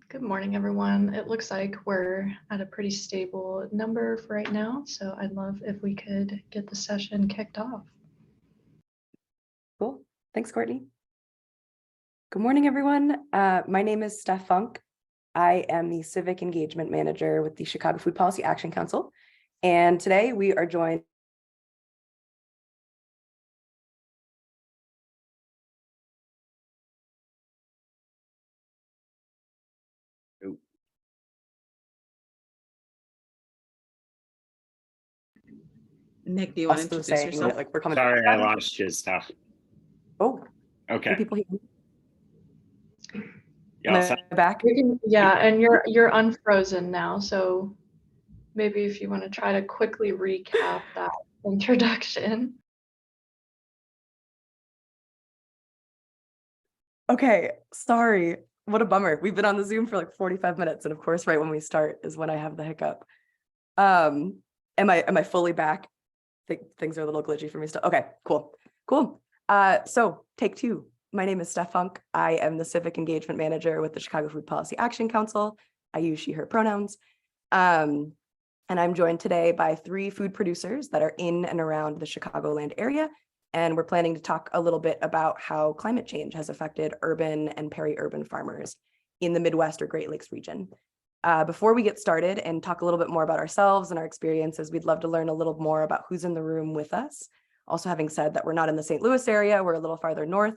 Good morning, everyone. It looks like we're at a pretty stable number for right now, so I'd love if we could get the session kicked off. Cool. Thanks, Courtney. Good morning, everyone. My name is Steph Funk. I am the Civic Engagement Manager with the Chicago Food Policy Action Council. And today we are joined Nick, do you want to also introduce saying yourself? that, like, we're coming. Sorry, I lost you, Steph. Oh, can Okay. people hear me? Yeah, Am I back? Yeah, and you're unfrozen now, so maybe if you want to try to quickly recap that introduction. Okay, sorry. What a bummer. We've been on the Zoom for like 45 minutes, and of course, right when we start is when I have the hiccup. Am I fully back? Things are a little glitchy for me still. Okay, cool. So take two. My name is Steph Funk. I am the Civic Engagement Manager with the Chicago Food Policy Action Council. I use she, her pronouns. And I'm joined today by 3 food producers that are in and around the Chicagoland area. And we're planning to talk a little bit about how climate change has affected urban and peri-urban farmers in the Midwest or Great Lakes region. Before we get started and talk a little bit more about ourselves and our experiences, we'd love to learn a little more about who's in the room with us. Also, having said that we're not in the St. Louis area, we're a little farther north.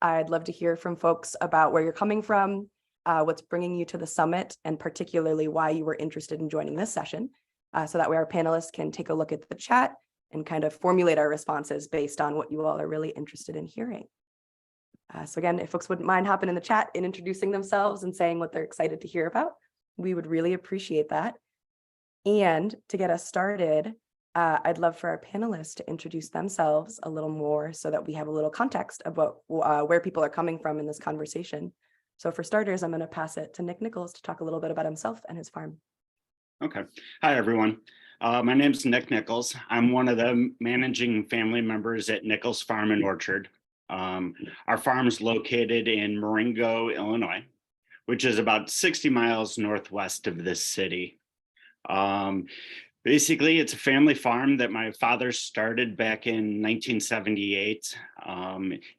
I'd love to hear from folks about where you're coming from, what's bringing you to the summit, and particularly why you were interested in joining this session. So that way our panelists can take a look at the chat and kind of formulate our responses based on what you all are really interested in hearing. So again, if folks wouldn't mind hopping in the chat and introducing themselves and saying what they're excited to hear about, we would really appreciate that. And to get us started, I'd love for our panelists to introduce themselves a little more so that we have a little context about where people are coming from in this conversation. So for starters, I'm going to pass it to Nick Nichols to talk a little bit about himself and his farm. Okay. Hi, everyone. My name is Nick Nichols. I'm one of the managing family members at Nichols Farm and Orchard. Our farm is located in Marengo, Illinois, which is about 60 miles northwest of this city. Basically, it's a family farm that my father started back in 1978.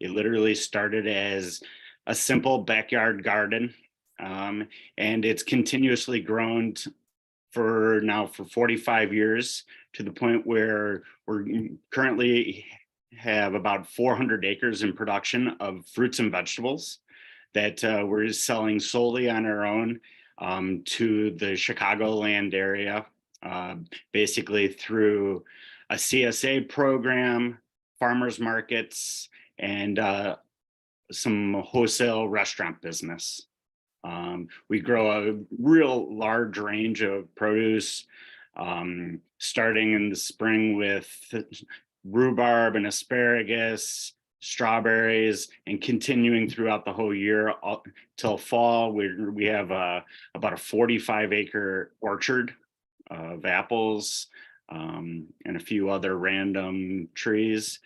It literally started as a simple backyard garden, and it's continuously grown for 45 years to the point where we're currently have about 400 acres in production of fruits and vegetables that we're selling solely on our own to the Chicagoland area, basically through a CSA program, farmers markets, and some wholesale restaurant business. We grow a real large range of produce, starting in the spring with rhubarb and asparagus, strawberries, and continuing throughout the whole year till fall. We have about a 45-acre orchard of apples and a few other random trees.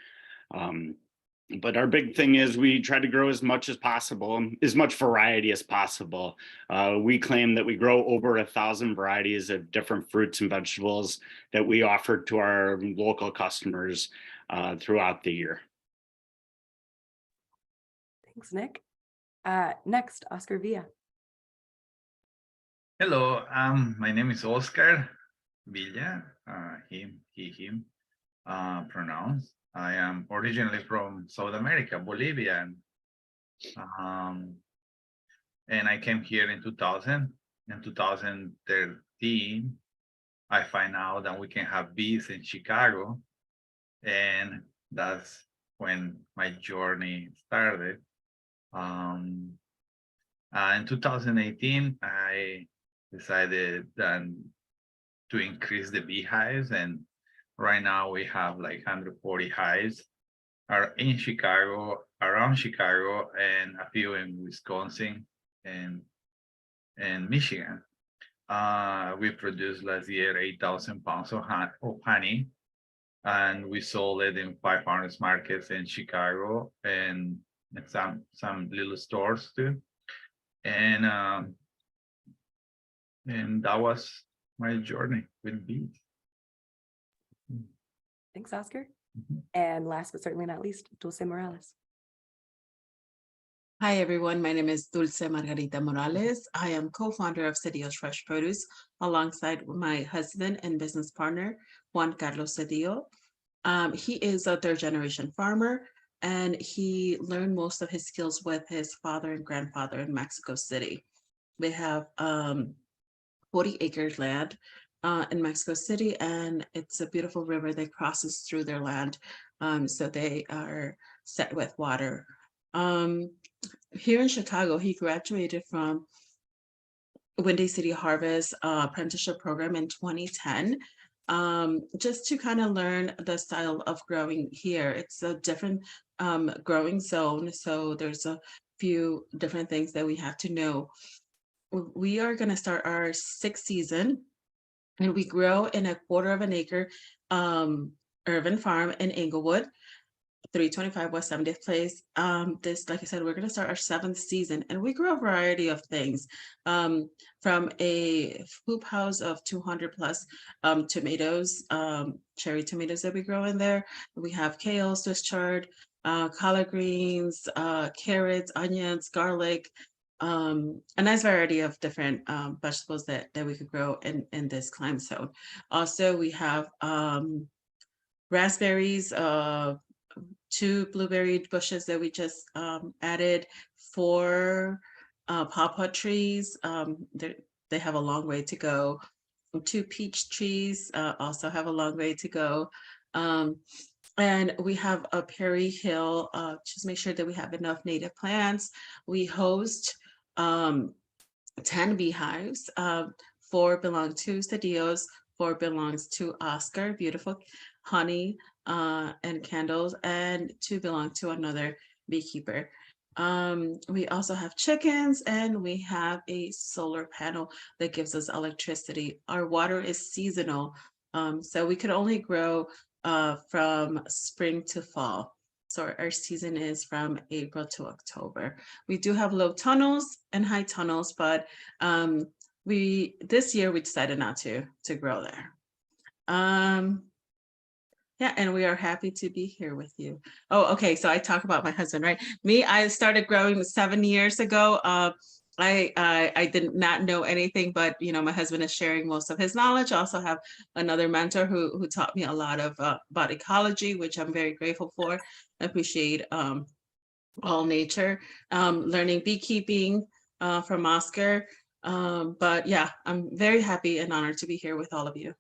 But our big thing is we try to grow as much as possible, as much variety as possible. We claim that we grow over 1,000 varieties of different fruits and vegetables that we offer to our local customers throughout the year. Thanks, Nick. Next, Oscar Villa. Hello, my name is Oscar Villa, him, he, him, pronouns. I am originally from South America, Bolivia, and I came here in 2000. In 2013, I find out that we can have bees in Chicago, and that's when my journey started. In 2018, I decided to increase the beehives, and right now we have like 140 hives are in Chicago, around Chicago, and a few in Wisconsin and Michigan. We produced last year 8,000 pounds of honey, and we sold it in 5 farmers markets in Chicago and some little stores too. And And that was my journey with bees. Thanks, Oscar. Mhm. And last but certainly not least, Dulce Morales. Hi, everyone. My name is Dulce Margarita Morales. I am co-founder of Cedillo's Fresh Produce alongside my husband and business partner, Juan Carlos Cedillo. He is a third-generation farmer, and he learned most of his skills with his father and grandfather in Mexico City. They have 40 acres land in Mexico City, and it's a beautiful river that crosses through their land. So they are set with water. Here in Chicago, he graduated from Windy City Harvest apprenticeship program in 2010, just to kind of learn the style of growing here. It's a different growing zone, so there's a few different things that we have to know. We are going to start our 6th season, and we grow in a 1/4 of an acre urban farm in Inglewood, 325 West 70th Place. This, like I said, we're going to start our 7th season, and we grow a variety of things, from a hoop house of 200 plus tomatoes, cherry tomatoes that we grow in there. We have kale, Swiss chard, collard greens, carrots, onions, garlic, a nice variety of different vegetables that we could grow in this climate zone. Also, we have raspberries, 2 blueberry bushes that we just added, 4 pawpaw trees. They have a long way to go. 2 peach trees also have a long way to go. And we have a Perry Hill, just make sure that we have enough native plants. We host 10 beehives. 4 belong to Cedillo's, 4 belongs to Oscar, beautiful honey and candles, and 2 belong to another beekeeper. We also have chickens, and we have a solar panel that gives us electricity. Our water is seasonal, so we could only grow from spring to fall. So our season is from April to October. We do have low tunnels and high tunnels, but this year we decided not to grow there. Yeah, and we are happy to be here with you. Oh, okay. So I talk about my husband, right? I started growing 7 years ago. I did not know anything, but my husband is sharing most of his knowledge. I also have another mentor who taught me a lot of about ecology, which I'm very grateful for. I appreciate all nature, learning beekeeping from Oscar. But yeah, I'm very happy and honored to be here with all of you.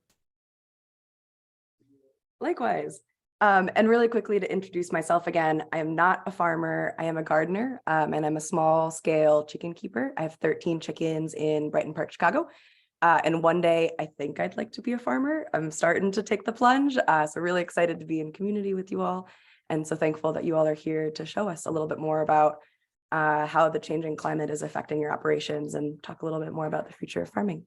Likewise. And really quickly to introduce myself again, I am not a farmer. I am a gardener, and I'm a small scale chicken keeper. I have 13 chickens in Brighton Park, Chicago. And one day I think I'd like to be a farmer. I'm starting to take the plunge. So really excited to be in community with you all. And so thankful that you all are here to show us a little bit more about how the changing climate is affecting your operations and talk a little bit more about the future of farming.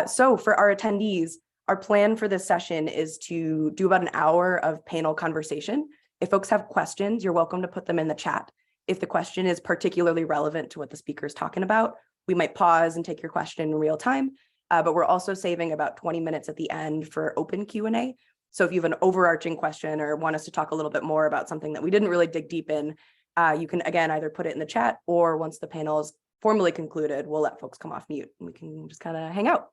So for our attendees, our plan for this session is to do about an hour of panel conversation. If folks have questions, you're welcome to put them in the chat. If the question is particularly relevant to what the speaker is talking about, we might pause and take your question in real time, but we're also saving about 20 minutes at the end for open Q&A. So if you have an overarching question or want us to talk a little bit more about something that we didn't really dig deep in, you can, again, either put it in the chat, or once the panel is formally concluded, we'll let folks come off mute and we can just kind of hang out.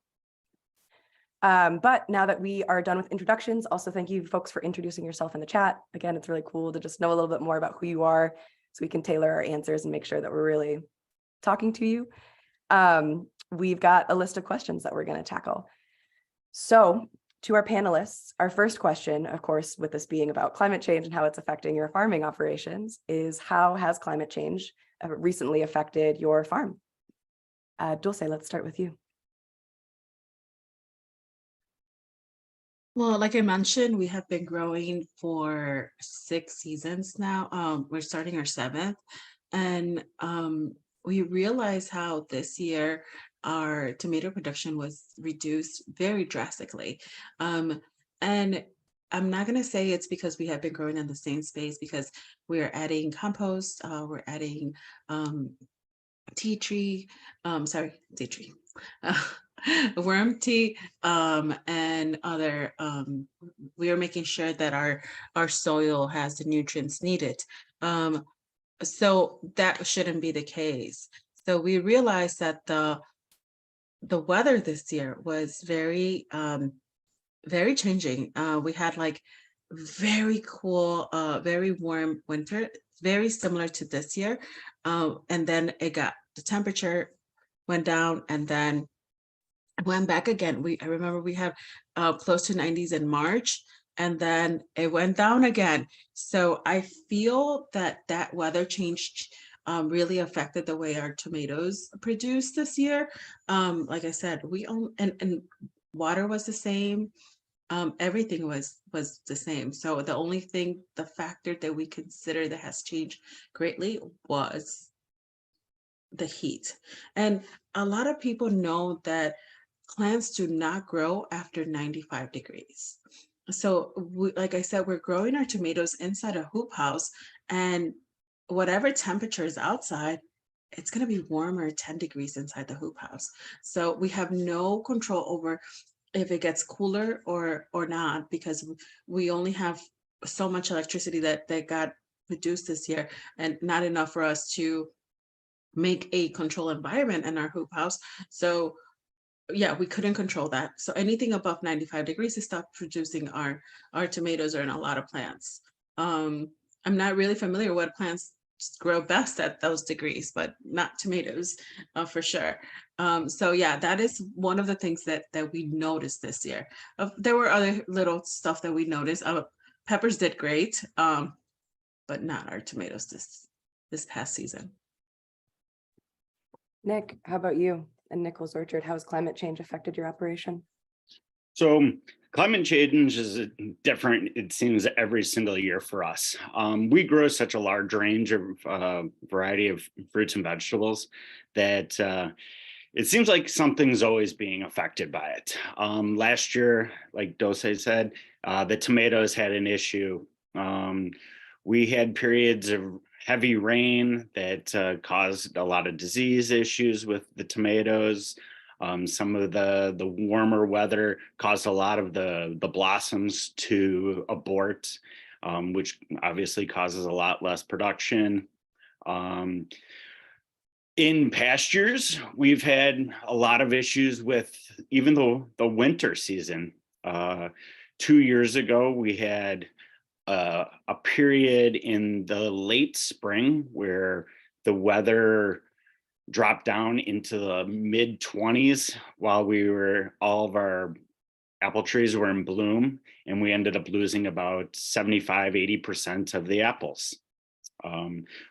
But now that we are done with introductions, also thank you folks for introducing yourself in the chat. Again, it's really cool to just know a little bit more about who you are so we can tailor our answers and make sure that we're really talking to you. We've got a list of questions that we're going to tackle. So to our panelists, our first question, of course, with this being about climate change and how it's affecting your farming operations, is how has climate change recently affected your farm? Dulce, let's start with you. Well, like I mentioned, we have been growing for 6 seasons now. We're starting our 7th, and we realized how this year our tomato production was reduced very drastically. And I'm not going to say it's because we have been growing in the same space, because we're adding compost, we're adding tea tree, worm tea, and other, we are making sure that our soil has the nutrients needed. So that shouldn't be the case. So we realized that the weather this year was very changing. We had like very cool, very warm winter, very similar to this year. And then the temperature went down and then went back again. I remember we had close to 90s in March, and then it went down again. So I feel that weather change really affected the way our tomatoes produced this year. Like I said, and water was the same. Everything was the same. So the factor that we consider that has changed greatly was the heat. And a lot of people know that plants do not grow after 95 degrees. So like I said, we're growing our tomatoes inside a hoop house, and whatever temperature is outside, it's going to be warmer 10 degrees inside the hoop house. So we have no control over if it gets cooler or not, because we only have so much electricity that got produced this year, and not enough for us to make a control environment in our hoop house. So yeah, we couldn't control that. So anything above 95 degrees is stopped producing our tomatoes, or in a lot of plants. I'm not really familiar what plants grow best at those degrees, but not tomatoes for sure. So yeah, that is one of the things that we noticed this year. There were other little stuff that we noticed. Peppers did great, but not our tomatoes this past season. Nick, how about you? And Nichols Orchard, how has climate change affected your operation? So climate change is different, it seems, every single year for us. We grow such a large range of variety of fruits and vegetables that it seems like something's always being affected by it. Last year, like Dose said, the tomatoes had an issue. We had periods of heavy rain that caused a lot of disease issues with the tomatoes. Some of the warmer weather caused a lot of the blossoms to abort, which obviously causes a lot less production. In past years, we've had a lot of issues with even the winter season. 2 years ago, we had a period in the late spring where the weather dropped down into the mid 20s while all of our apple trees were in bloom, and we ended up losing about 75-80% of the apples,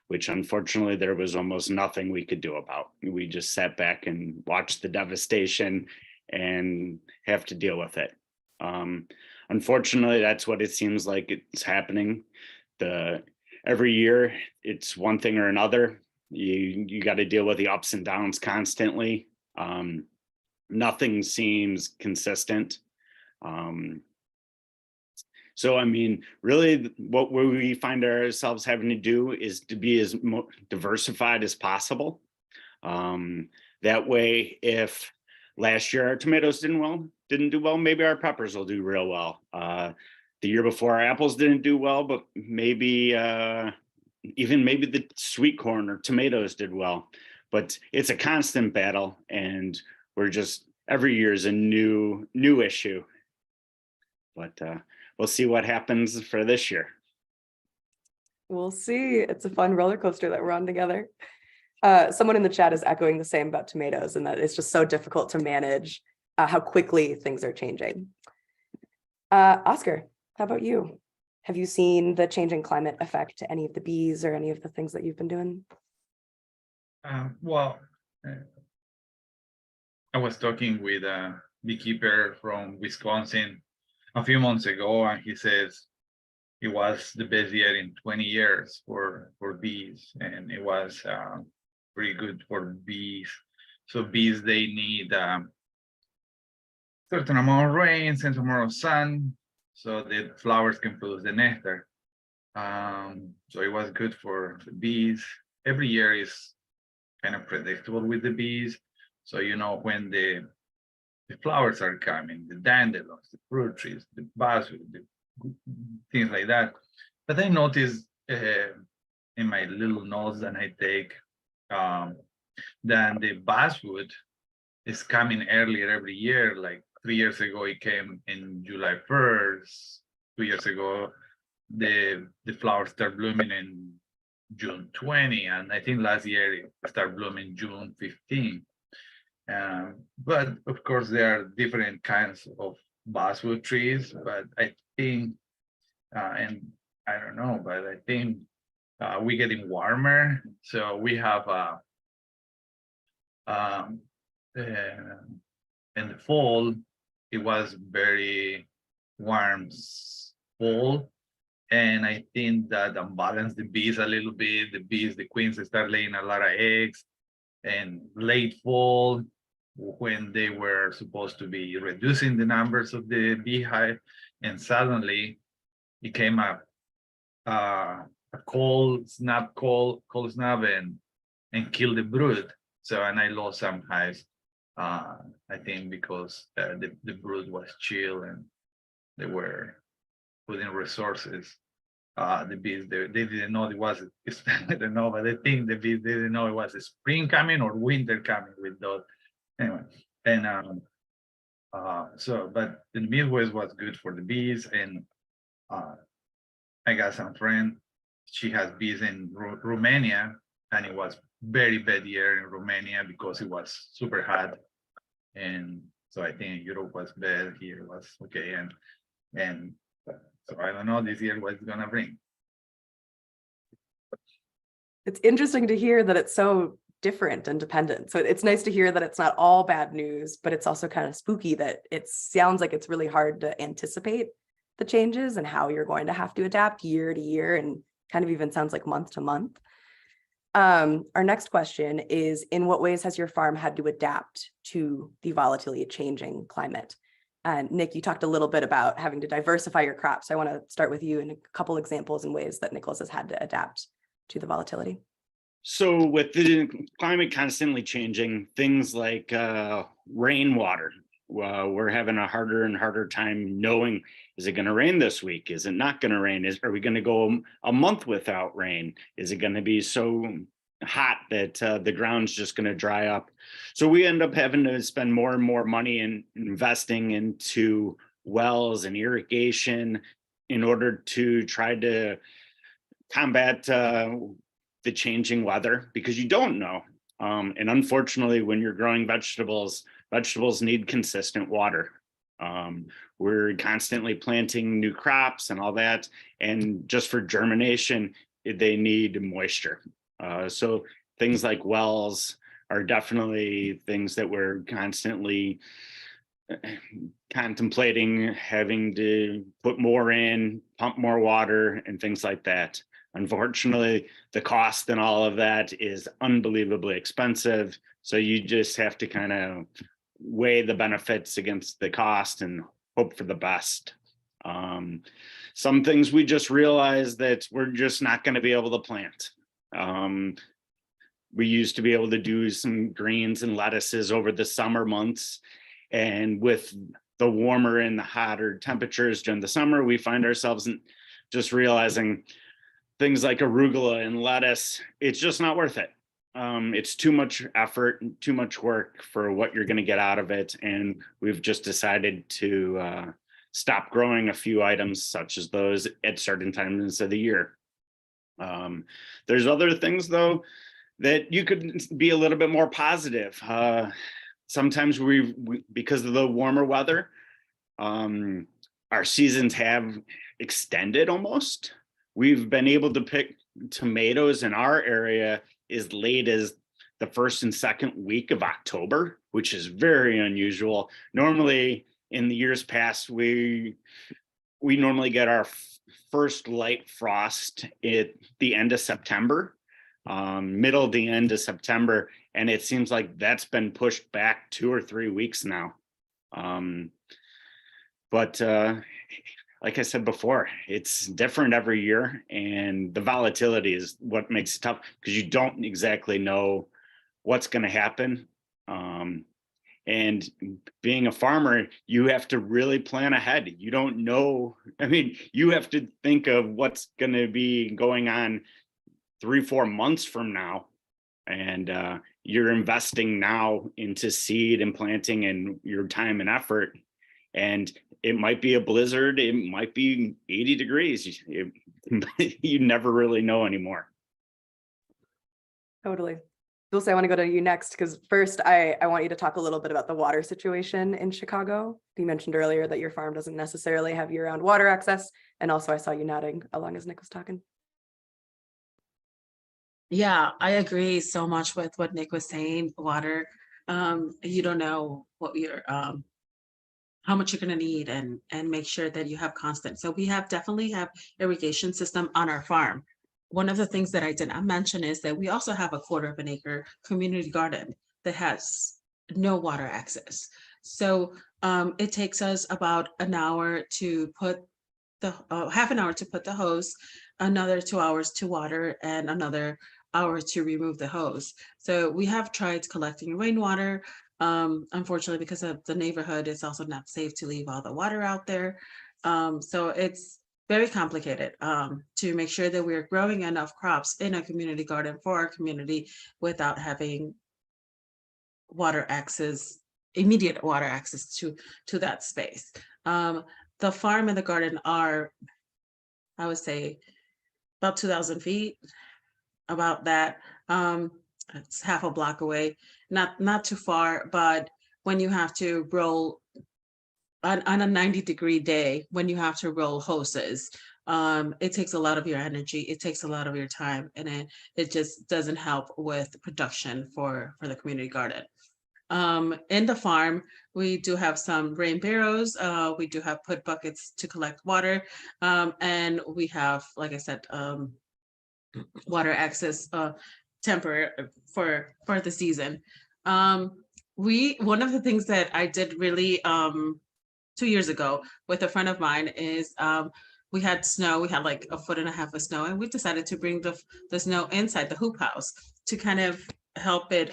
which unfortunately there was almost nothing we could do about. We just sat back and watched the devastation and have to deal with it. Unfortunately, that's what it seems like it's happening. Every year, it's one thing or another. You got to deal with the ups and downs constantly. Nothing seems consistent. So, I mean, really, what we find ourselves having to do is to be as diversified as possible. That way, if last year our tomatoes didn't do well, maybe our peppers will do real well. The year before our apples didn't do well, but maybe maybe the sweet corn or tomatoes did well. But it's a constant battle, and we're just every year is a new issue. But we'll see what happens for this year. We'll see. It's a fun roller coaster that we're on together. Someone in the chat is echoing the same about tomatoes, and that it's just so difficult to manage how quickly things are changing. Oscar, how about you? Have you seen the changing climate affect any of the bees or any of the things that you've been doing? Well, I was talking with a beekeeper from Wisconsin a few months ago, and he says it was the best year in 20 years for bees, and it was pretty good for bees. So bees, they need certain amount of rain, certain amount of sun, so the flowers can produce the nectar. So it was good for the bees. Every year is kind of predictable with the bees. So you know when the flowers are coming, the dandelions, the fruit trees, the basil, the things like that. But I noticed in my little notes that I take that the basswood is coming earlier every year. Like 3 years ago, it came in July 1st. 2 years ago, the flowers start blooming in June 20, and I think last year it started blooming June 15. But of course, there are different kinds of basswood trees. But I think, and I don't know, but I think we're getting warmer, so we have in the fall, it was very warm fall. And I think that unbalanced the bees a little bit. The bees, the queens, start laying a lot of eggs. And late fall, when they were supposed to be reducing the numbers of the beehive, and suddenly it came up a cold snap, and killed the brood. So, and I lost some hives, I think because the brood was chill and they were putting resources. The bees, they didn't know it was, I don't know, but I think the bees didn't know it was a spring coming or winter coming with those. Anyway, and so, but the Midwest was good for the bees, and I got some friend, she has bees in Romania, and it was very bad year in Romania because it was super hot. And so I think Europe was bad, here was okay. And so I don't know this year what it's gonna bring. It's interesting to hear that it's so different and dependent. So it's nice to hear that it's not all bad news, but it's also kind of spooky that it sounds like it's really hard to anticipate the changes and how you're going to have to adapt year to year, and kind of even sounds like month to month. Our next question is, in what ways has your farm had to adapt to the volatility changing climate? And Nick, you talked a little bit about having to diversify your crops. I want to start with you in a couple examples and ways that Nicholas has had to adapt to the volatility. So with the climate constantly changing, things like rainwater, we're having a harder and harder time knowing, is it going to rain this week? Is it not going to rain? Are we going to go a month without rain? Is it going to be so hot that the ground's just going to dry up? So we end up having to spend more and more money in investing into wells and irrigation in order to try to combat the changing weather, because you don't know. And unfortunately, when you're growing vegetables need consistent water. We're constantly planting new crops and all that. And just for germination, they need moisture. So things like wells are definitely things that we're constantly contemplating having to put more in, pump more water and things like that. Unfortunately, the cost and all of that is unbelievably expensive. So you just have to kind of weigh the benefits against the cost and hope for the best. Some things we just realized that we're just not going to be able to plant. We used to be able to do some greens and lettuces over the summer months. And with the warmer and the hotter temperatures during the summer, we find ourselves just realizing things like arugula and lettuce, it's just not worth it. It's too much effort and too much work for what you're going to get out of it. And we've just decided to stop growing a few items such as those at certain times of the year. There's other things, though, that you could be a little bit more positive. Sometimes we because of the warmer weather, our seasons have extended almost. We've been able to pick tomatoes in our area as late as the first and second week of October, which is very unusual. Normally, in the years past, we normally get our first light frost at the end of September, middle to end of September, and it seems like that's been pushed back 2 or 3 weeks now. But like I said before, it's different every year, and the volatility is what makes it tough, because you don't exactly know what's going to happen. And being a farmer, you have to really plan ahead. You don't know. I mean, you have to think of what's going to be going on 3-4 months from now. And you're investing now into seed and planting and your time and effort. And it might be a blizzard. It might be 80 degrees. You never really know anymore. Totally. Dulce, I want to go to you next because first I want you to talk a little bit about the water situation in Chicago. You mentioned earlier that your farm doesn't necessarily have year-round water access. And also I saw you nodding along as Nick was talking. Yeah, I agree so much with what Nick was saying. Water, you don't know what your how much you're going to need and make sure that you have constant. So we definitely have irrigation system on our farm. One of the things that I did not mention is that we also have a 1/4 of an acre community garden that has no water access. So it takes us about an hour to put the half an hour to put the hose, another 2 hours to water, and another hour to remove the hose. So we have tried collecting rainwater. Unfortunately, because of the neighborhood, it's also not safe to leave all the water out there. So it's very complicated to make sure that we're growing enough crops in a community garden for our community without having water access, immediate water access to that space. The farm and the garden are, I would say, about 2,000 feet, about that. It's half a block away, not too far, but when you have to roll on a 90-degree day, when you have to roll hoses, it takes a lot of your energy, it takes a lot of your time, and it just doesn't help with production for the community garden. In the farm, we do have some rain barrows, we do have put buckets to collect water, and we have, like I said, water access temporary for the season. One of the things that I did really 2 years ago with a friend of mine is we had snow. We had like 1.5 feet of snow, and we decided to bring the snow inside the hoop house to kind of help it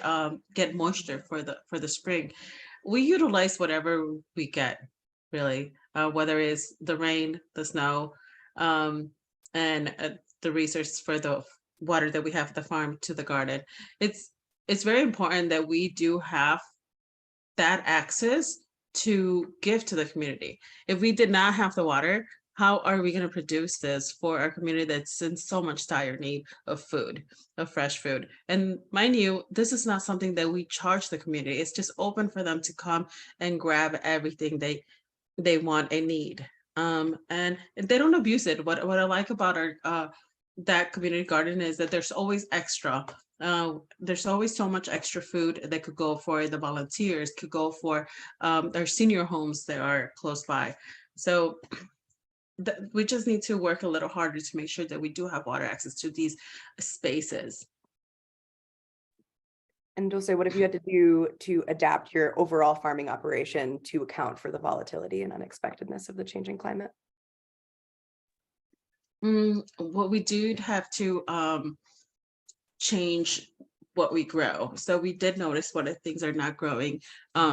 get moisture for the spring. We utilize whatever we get, really, whether it's the rain, the snow, and the resources for the water that we have at the farm to the garden. It's very important that we do have that access to give to the community. If we did not have the water, how are we going to produce this for our community that's in so much dire need of food, of fresh food? And mind you, this is not something that we charge the community. It's just open for them to come and grab everything they want and need. And they don't abuse it. What I like about our that community garden is that there's always extra. There's always so much extra food that could go for the volunteers, could go for their senior homes that are close by. So we just need to work a little harder to make sure that we do have water access to these spaces. And Dulce, what have you had to do to adapt your overall farming operation to account for the volatility and unexpectedness of the changing climate? What we do have to change what we grow. So we did notice what things are not growing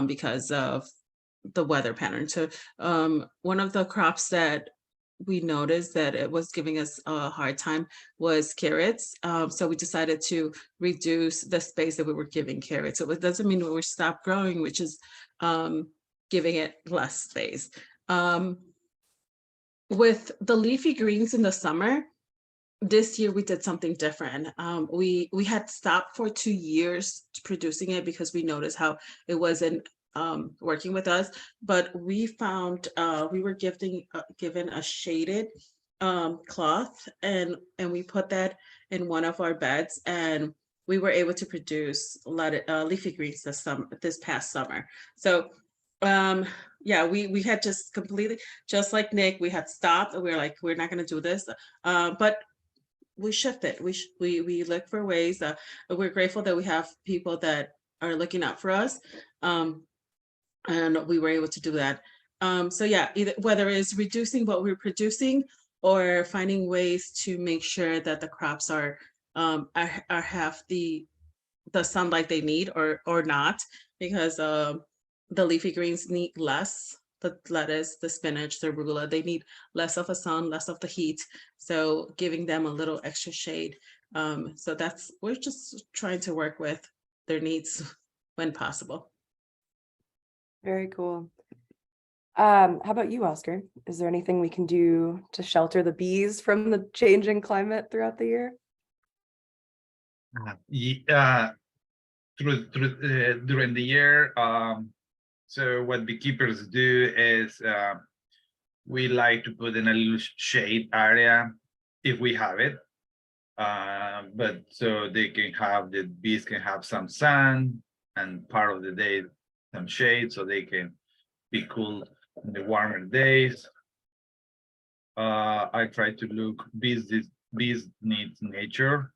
because of the weather pattern. So one of the crops that we noticed that it was giving us a hard time was carrots. So we decided to reduce the space that we were giving carrots. So it doesn't mean we stopped growing, which is giving it less space. With the leafy greens in the summer, this year we did something different. We had stopped for 2 years producing it because we noticed how it wasn't working with us, but we found we were given a shaded cloth, and we put that in one of our beds, and we were able to produce a lot of leafy greens this past summer. So yeah, we had just completely, just like Nick, we had stopped and we were like, we're not going to do this, but we shifted. We look for ways. We're grateful that we have people that are looking out for us, and we were able to do that. So yeah, whether it's reducing what we're producing or finding ways to make sure that the crops are have the the sunlight they need or not, because the leafy greens need less. The lettuce, the spinach, the arugula, they need less of a sun, less of the heat. So giving them a little extra shade. So we're just trying to work with their needs when possible. Very cool. How about you, Oscar? Is there anything we can do to shelter the bees from the changing climate throughout the year? During the year, so what beekeepers do is we like to put in a little shade area if we have it, but so the bees can have some sun and part of the day some shade, so they can be cool in the warmer days. I try to look bees need nature,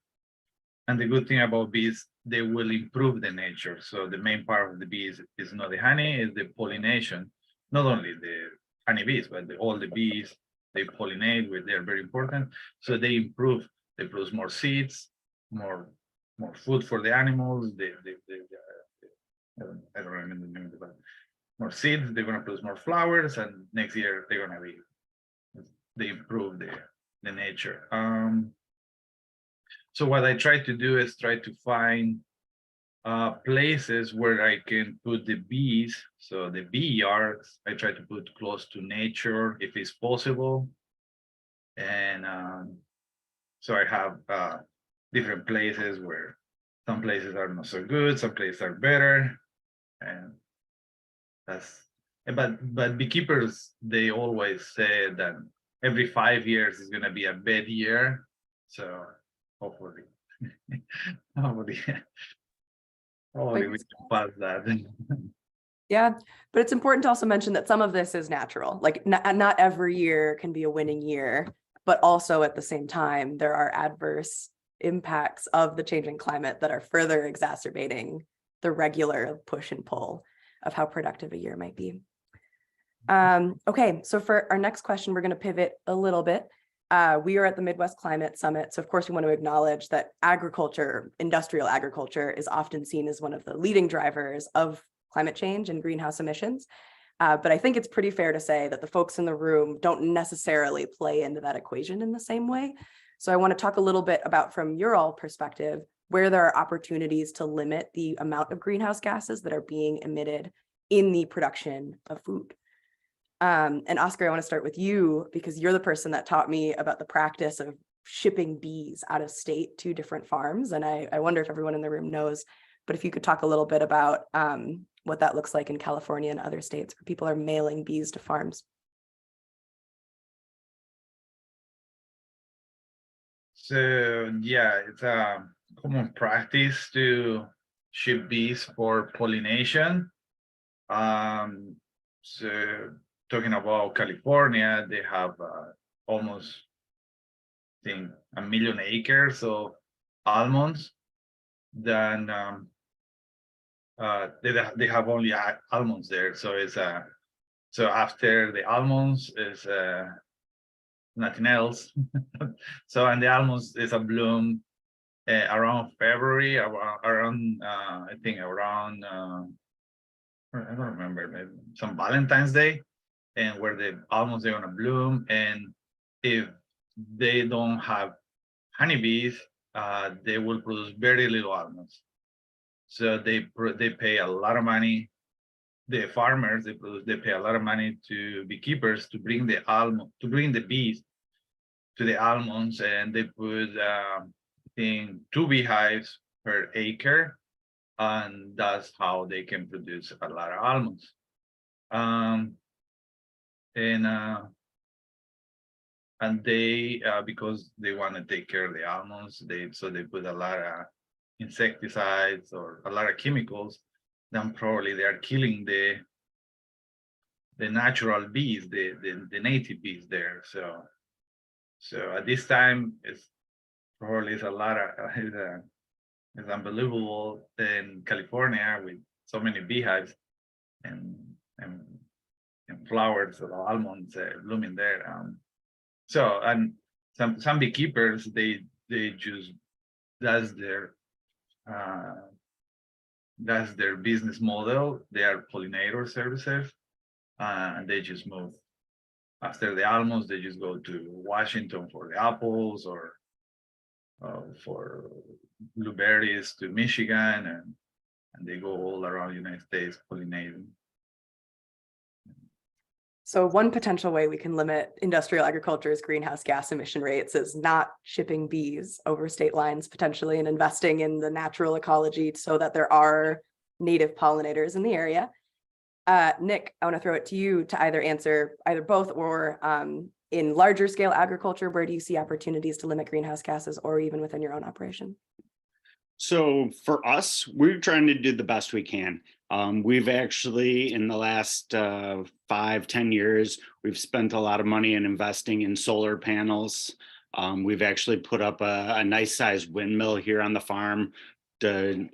and the good thing about bees, they will improve the nature. So the main part of the bees is not the honey, is the pollination. Not only the honeybees, but all the bees, they pollinate, they're very important. So they improve, they produce more seeds, more food for the animals. I don't remember the name of it. More seeds, they're gonna produce more flowers, and next year they're gonna they improve the nature. So what I try to do is try to find places where I can put the bees. So the bee yards, I try to put close to nature if it's possible. And so I have different places where some places are not so good, some places are better. And but beekeepers, they always say that every 5 years is gonna be a bad year. So hopefully hopefully we can pass that. Yeah, but it's important to also mention that some of this is natural. Like not every year can be a winning year, but also at the same time, there are adverse impacts of the changing climate that are further exacerbating the regular push and pull of how productive a year might be. Okay, so for our next question, we're going to pivot a little bit. We are at the Midwest Climate Summit. So of course, we want to acknowledge that agriculture, industrial agriculture, is often seen as one of the leading drivers of climate change and greenhouse emissions. But I think it's pretty fair to say that the folks in the room don't necessarily play into that equation in the same way. So I want to talk a little bit about, from your all perspective, where there are opportunities to limit the amount of greenhouse gases that are being emitted in the production of food. And Oscar, I want to start with you because you're the person that taught me about the practice of shipping bees out of state to different farms. And I wonder if everyone in the room knows, but if you could talk a little bit about what that looks like in California and other states where people are mailing bees to farms. So yeah, it's a common practice to ship bees for pollination. So talking about California, they have almost, I think, 1 million acres of almonds. Then they have only almonds there. So it's so after the almonds is nothing else. So and the almonds is a bloom around February, around I think around I don't remember, maybe some Valentine's Day, and where the almonds are gonna bloom. And if they don't have honeybees, they will produce very little almonds. So they pay a lot of money. The farmers they pay a lot of money to beekeepers to bring the bees to the almonds, and they put in 2 beehives per acre, and that's how they can produce a lot of almonds. And they because they want to take care of the almonds, they put a lot of insecticides or a lot of chemicals. Then probably they are killing the natural bees, the native bees there. So at this time, it's probably a lot of it's unbelievable in California with so many beehives and flowers of almonds blooming there. So and some beekeepers they just that's their that's their business model. They are pollinator services, and they just move. After the almonds, they just go to Washington for the apples, or for blueberries to Michigan, and they go all around the United States pollinating. So one potential way we can limit industrial agriculture's greenhouse gas emission rates is not shipping bees over state lines potentially, and investing in the natural ecology so that there are native pollinators in the area. Nick, I want to throw it to you to either answer either both, or in larger scale agriculture, where do you see opportunities to limit greenhouse gases, or even within your own operation? So for us, we're trying to do the best we can. We've actually, in the last 5-10 years, we've spent a lot of money in investing in solar panels. We've actually put up a nice sized windmill here on the farm to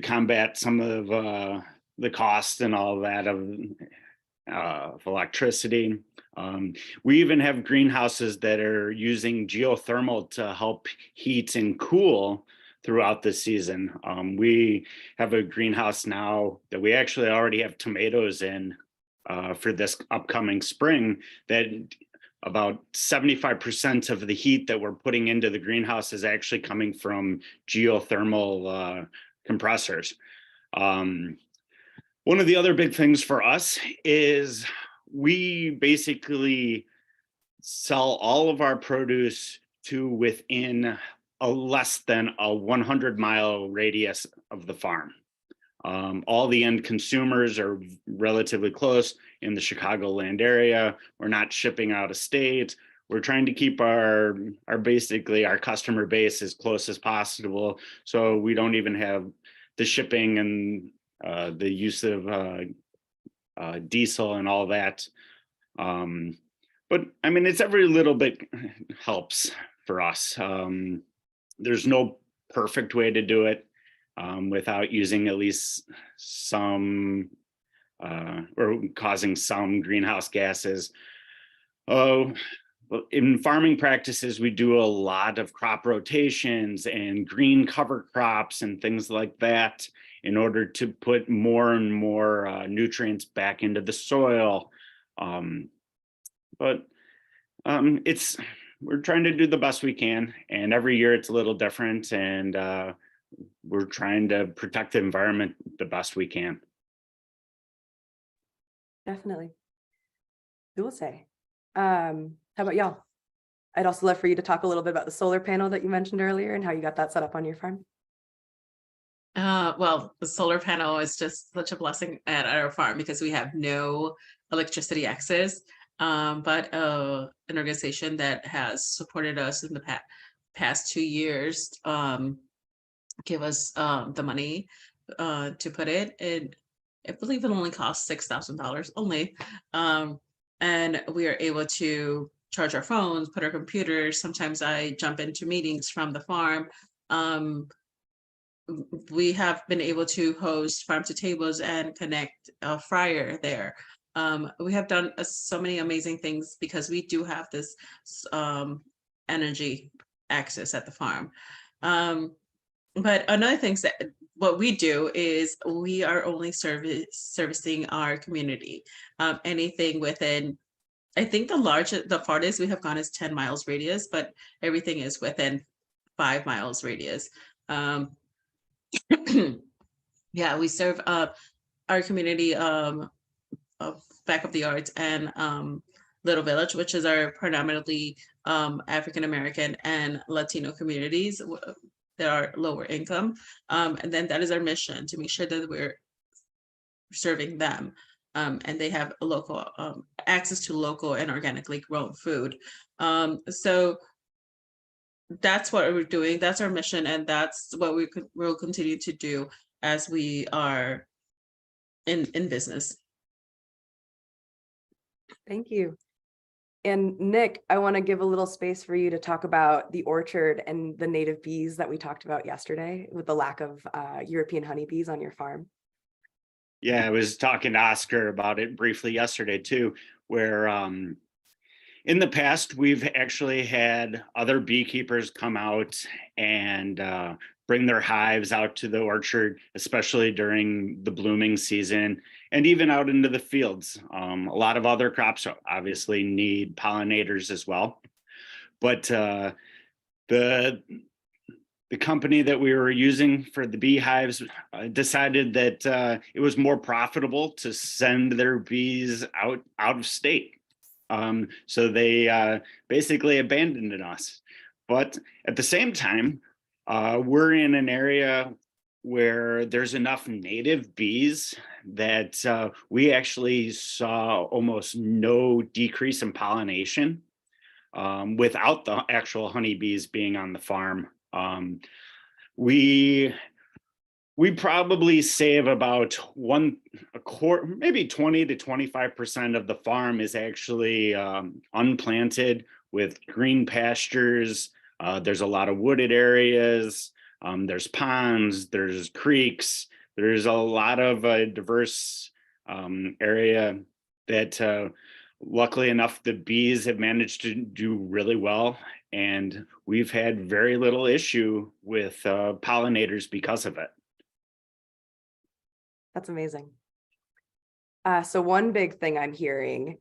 combat some of the cost and all that of electricity. We even have greenhouses that are using geothermal to help heat and cool throughout the season. We have a greenhouse now that we actually already have tomatoes in for this upcoming spring, that about 75% of the heat that we're putting into the greenhouse is actually coming from geothermal compressors. One of the other big things for us is we basically sell all of our produce to within less than a 100-mile radius of the farm. All the end consumers are relatively close in the Chicagoland area. We're not shipping out of state. We're trying to keep our basically our customer base as close as possible, so we don't even have the shipping and the use of diesel and all that. But I mean, it's every little bit helps for us. There's no perfect way to do it without using at least some or causing some greenhouse gases. In farming practices, we do a lot of crop rotations and green cover crops and things like that in order to put more and more nutrients back into the soil. But we're trying to do the best we can, and every year it's a little different, and we're trying to protect the environment the best we can. Definitely. Dulce. How about y'all? I'd also love for you to talk a little bit about the solar panel that you mentioned earlier and how you got that set up on your farm. Well, the solar panel is just such a blessing at our farm because we have no electricity access. But an organization that has supported us in the past 2 years give us the money to put it in. I believe it only costs $6,000 only. And we are able to charge our phones, put our computers. Sometimes I jump into meetings from the farm. We have been able to host farm to tables and connect a fryer there. We have done so many amazing things because we do have this energy access at the farm. But another thing that what we do is we are only servicing our community. Anything within, I think the farthest we have gone is 10 miles radius, but everything is within 5 miles radius. Yeah, we serve our community of Back of the Arts and Little Village, which is our predominantly African American and Latino communities that are lower income. And then that is our mission, to make sure that we're serving them and they have a local access to local and organically grown food. So that's what we're doing. That's our mission, and that's what we'll continue to do as we are in business. Thank you. And Nick, I want to give a little space for you to talk about the orchard and the native bees that we talked about yesterday with the lack of European honeybees on your farm. Yeah, I was talking to Oscar about it briefly yesterday too, where In the past, we've actually had other beekeepers come out and bring their hives out to the orchard, especially during the blooming season, and even out into the fields. A lot of other crops obviously need pollinators as well. But the company that we were using for the beehives decided that it was more profitable to send their bees out of state. So they basically abandoned us. But at the same time, we're in an area where there's enough native bees that we actually saw almost no decrease in pollination without the actual honeybees being on the farm. We probably save about a quarter, maybe 20 to 25% of the farm is actually unplanted with green pastures. There's a lot of wooded areas. There's ponds, there's creeks. There's a lot of diverse area that luckily enough, the bees have managed to do really well. And we've had very little issue with pollinators because of it. That's amazing. So one big thing I'm hearing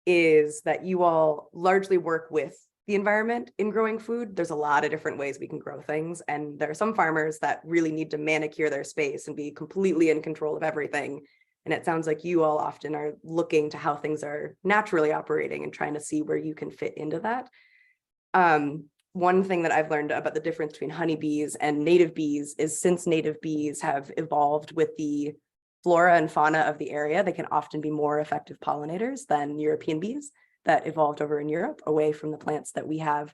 is that you all largely work with the environment in growing food. There's a lot of different ways we can grow things. And there are some farmers that really need to manicure their space and be completely in control of everything. And it sounds like you all often are looking to how things are naturally operating and trying to see where you can fit into that. One thing that I've learned about the difference between honeybees and native bees is since native bees have evolved with the flora and fauna of the area, they can often be more effective pollinators than European bees that evolved over in Europe away from the plants that we have.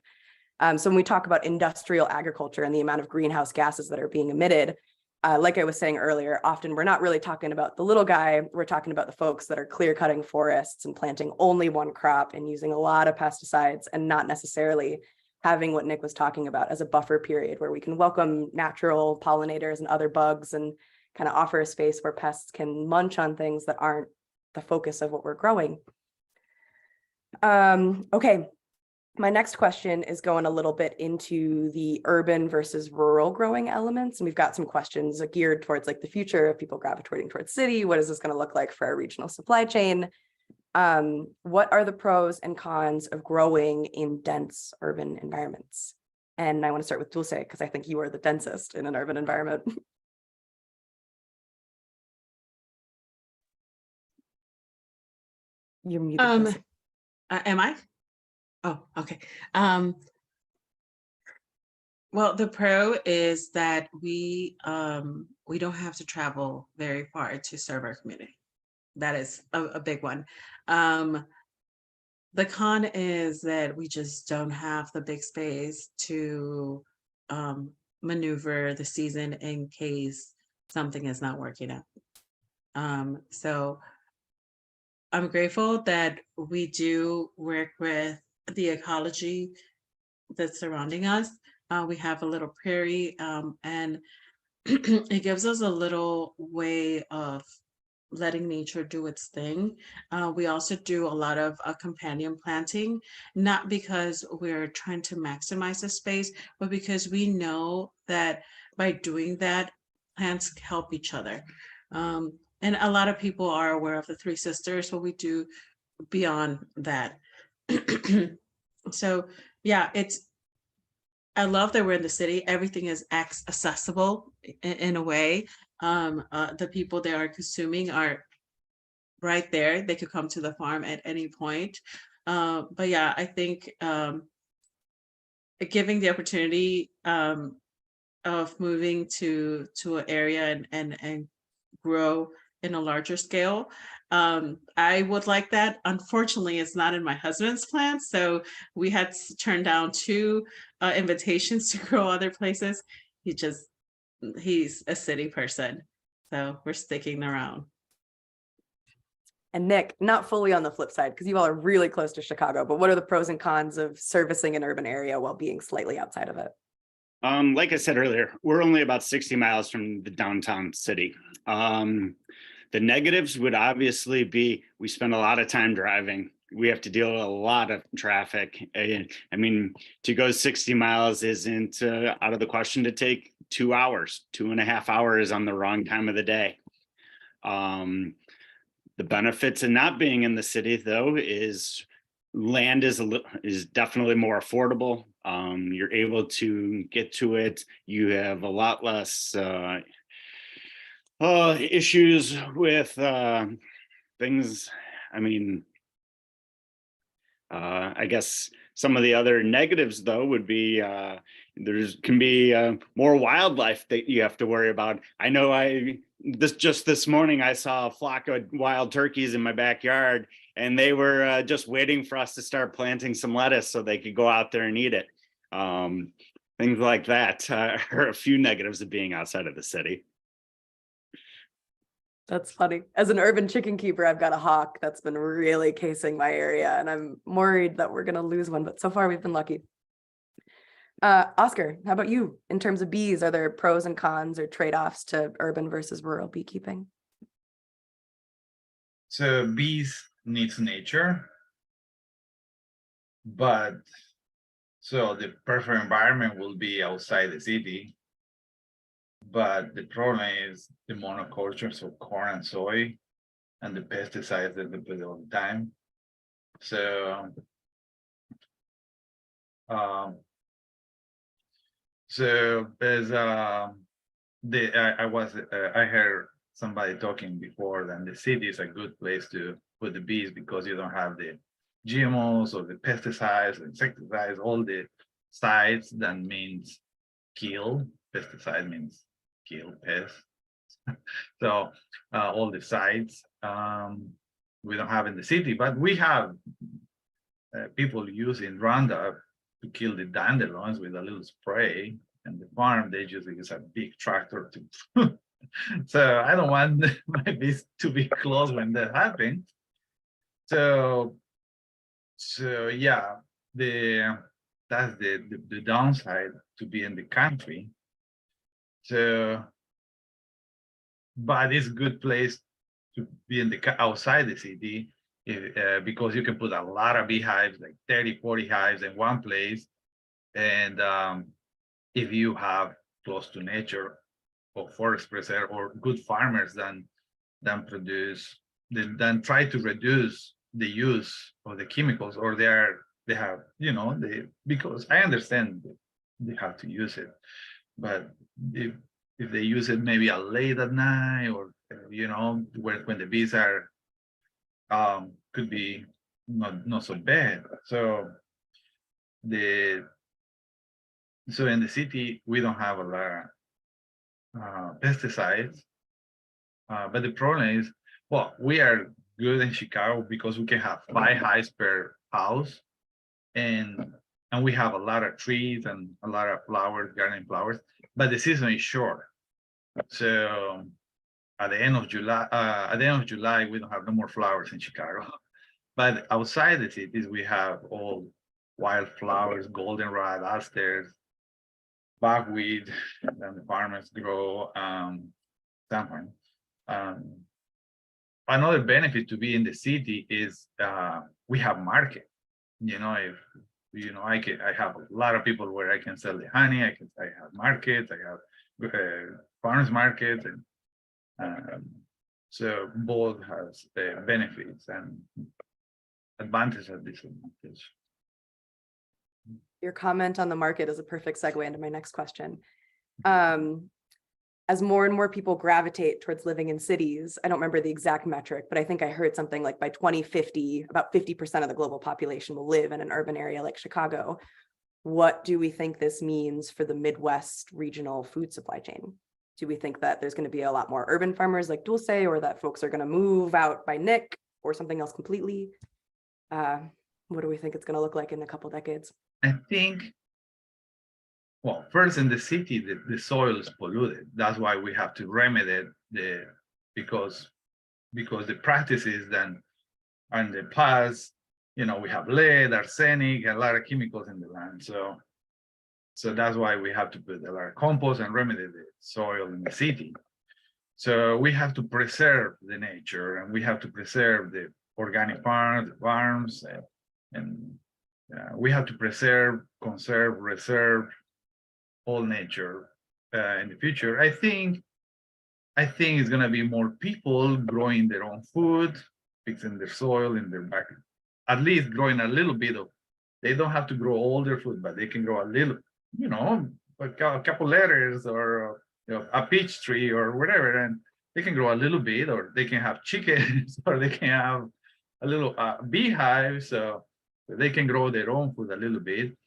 So when we talk about industrial agriculture and the amount of greenhouse gases that are being emitted, like I was saying earlier, often we're not really talking about the little guy, we're talking about the folks that are clear cutting forests and planting only one crop and using a lot of pesticides and not necessarily having what Nick was talking about as a buffer period where we can welcome natural pollinators and other bugs and kind of offer a space where pests can munch on things that aren't the focus of what we're growing. Okay, my next question is going a little bit into the urban versus rural growing elements. And we've got some questions geared towards like the future of people gravitating towards city. What is this going to look like for our regional supply chain? What are the pros and cons of growing in dense urban environments? And I want to start with Dulce, because I think you are the densest in an urban environment. You're muted. Dulce. Am I? Oh, okay. Well, the pro is that we don't have to travel very far to serve our community. That is a big one. The con is that we just don't have the big space to maneuver the season in case something is not working out. So I'm grateful that we do work with the ecology that's surrounding us. We have a little prairie and it gives us a little way of letting nature do its thing. We also do a lot of companion planting, not because we're trying to maximize the space, but because we know that by doing that, plants help each other. And a lot of people are aware of the Three Sisters, but we do beyond that. So yeah, I love that we're in the city. Everything is accessible in a way. The people they are consuming are right there. They could come to the farm at any point. But yeah, I think giving the opportunity of moving to an area and grow in a larger scale. I would like that. Unfortunately, it's not in my husband's plans. So we had to turn down 2 invitations to grow other places. He's a city person. So we're sticking around. And Nick, not fully on the flip side, because you all are really close to Chicago, but what are the pros and cons of servicing an urban area while being slightly outside of it? Like I said earlier, we're only about 60 miles from the downtown city. The negatives would obviously be we spend a lot of time driving. we have to deal with a lot of traffic. And I mean, to go 60 miles isn't out of the question to take 2 hours, 2.5 hours on the wrong time of the day. The benefits of not being in the city, though, is land is definitely more affordable. You're able to get to it. You have a lot less issues with things. I mean, I guess some of the other negatives, though, would be can be more wildlife that you have to worry about. I know just this morning I saw a flock of wild turkeys in my backyard, and they were just waiting for us to start planting some lettuce so they could go out there and eat it. Things like that are a few negatives of being outside of the city. That's funny. As an urban chicken keeper, I've got a hawk that's been really casing my area, and I'm worried that we're going to lose one, but so far we've been lucky. Oscar, how about you? In terms of bees, are there pros and cons or trade-offs to urban versus rural beekeeping? So bees needs nature, but so the perfect environment will be outside the city. But the problem is the monocultures of corn and soy and the pesticides that they put all the time. So there's I heard somebody talking before that the city is a good place to put the bees because you don't have the GMOs or the pesticides, insecticides, all the sites that means kill. Pesticide means kill pests. So all the sites we don't have in the city, but we have people using Roundup to kill the dandelions with a little spray. And the farm, they just use a big tractor to. So I don't want my bees to be close when that happens. So yeah, that's the downside to be in the country. So, but it's a good place to be in outside the city because you can put a lot of beehives, like 30, 40 hives in one place. And if you have close to nature or forest preserve or good farmers then try to reduce the use of the chemicals, or they have, because I understand they have to use it, but if they use it maybe late at night, or when the bees are could be not so bad. So in the city we don't have a lot of pesticides, but the problem is, well, we are good in Chicago because we can have 5 hives per house, and we have a lot of trees and a lot of flowers, garden flowers, but the season is short. So at the end of July, we don't have no more flowers in Chicago. But outside the cities, we have all wildflowers, goldenrod, asters, buckwheat, and the farmers grow something. Another benefit to be in the city is we have market. I have a lot of people where I can sell the honey. I have markets. I have farmers markets, and so both has benefits and advantages and disadvantages. Your comment on the market is a perfect segue into my next question. As more and more people gravitate towards living in cities, I don't remember the exact metric, but I think I heard something like by 2050, about 50% of the global population will live in an urban area like Chicago. What do we think this means for the Midwest regional food supply chain? Do we think that there's going to be a lot more urban farmers like Dulce, or that folks are going to move out by Nick or something else completely? What do we think it's going to look like in a couple decades? I think, well, first in the city, the soil is polluted. That's why we have to remedy it, because the practices then in the past, we have lead, arsenic, a lot of chemicals in the land. So that's why we have to put a lot of compost and remedy the soil in the city. So we have to preserve the nature, and we have to preserve organic farms, and we have to preserve, conserve, reserve all nature in the future. I think it's gonna be more people growing their own food, fixing their soil in their back, at least growing a little bit of. They don't have to grow all their food, but they can grow a little, a couple lettuce or a peach tree or whatever, and they can grow a little bit, or they can have chickens, or they can have a little beehive, so they can grow their own food a little bit.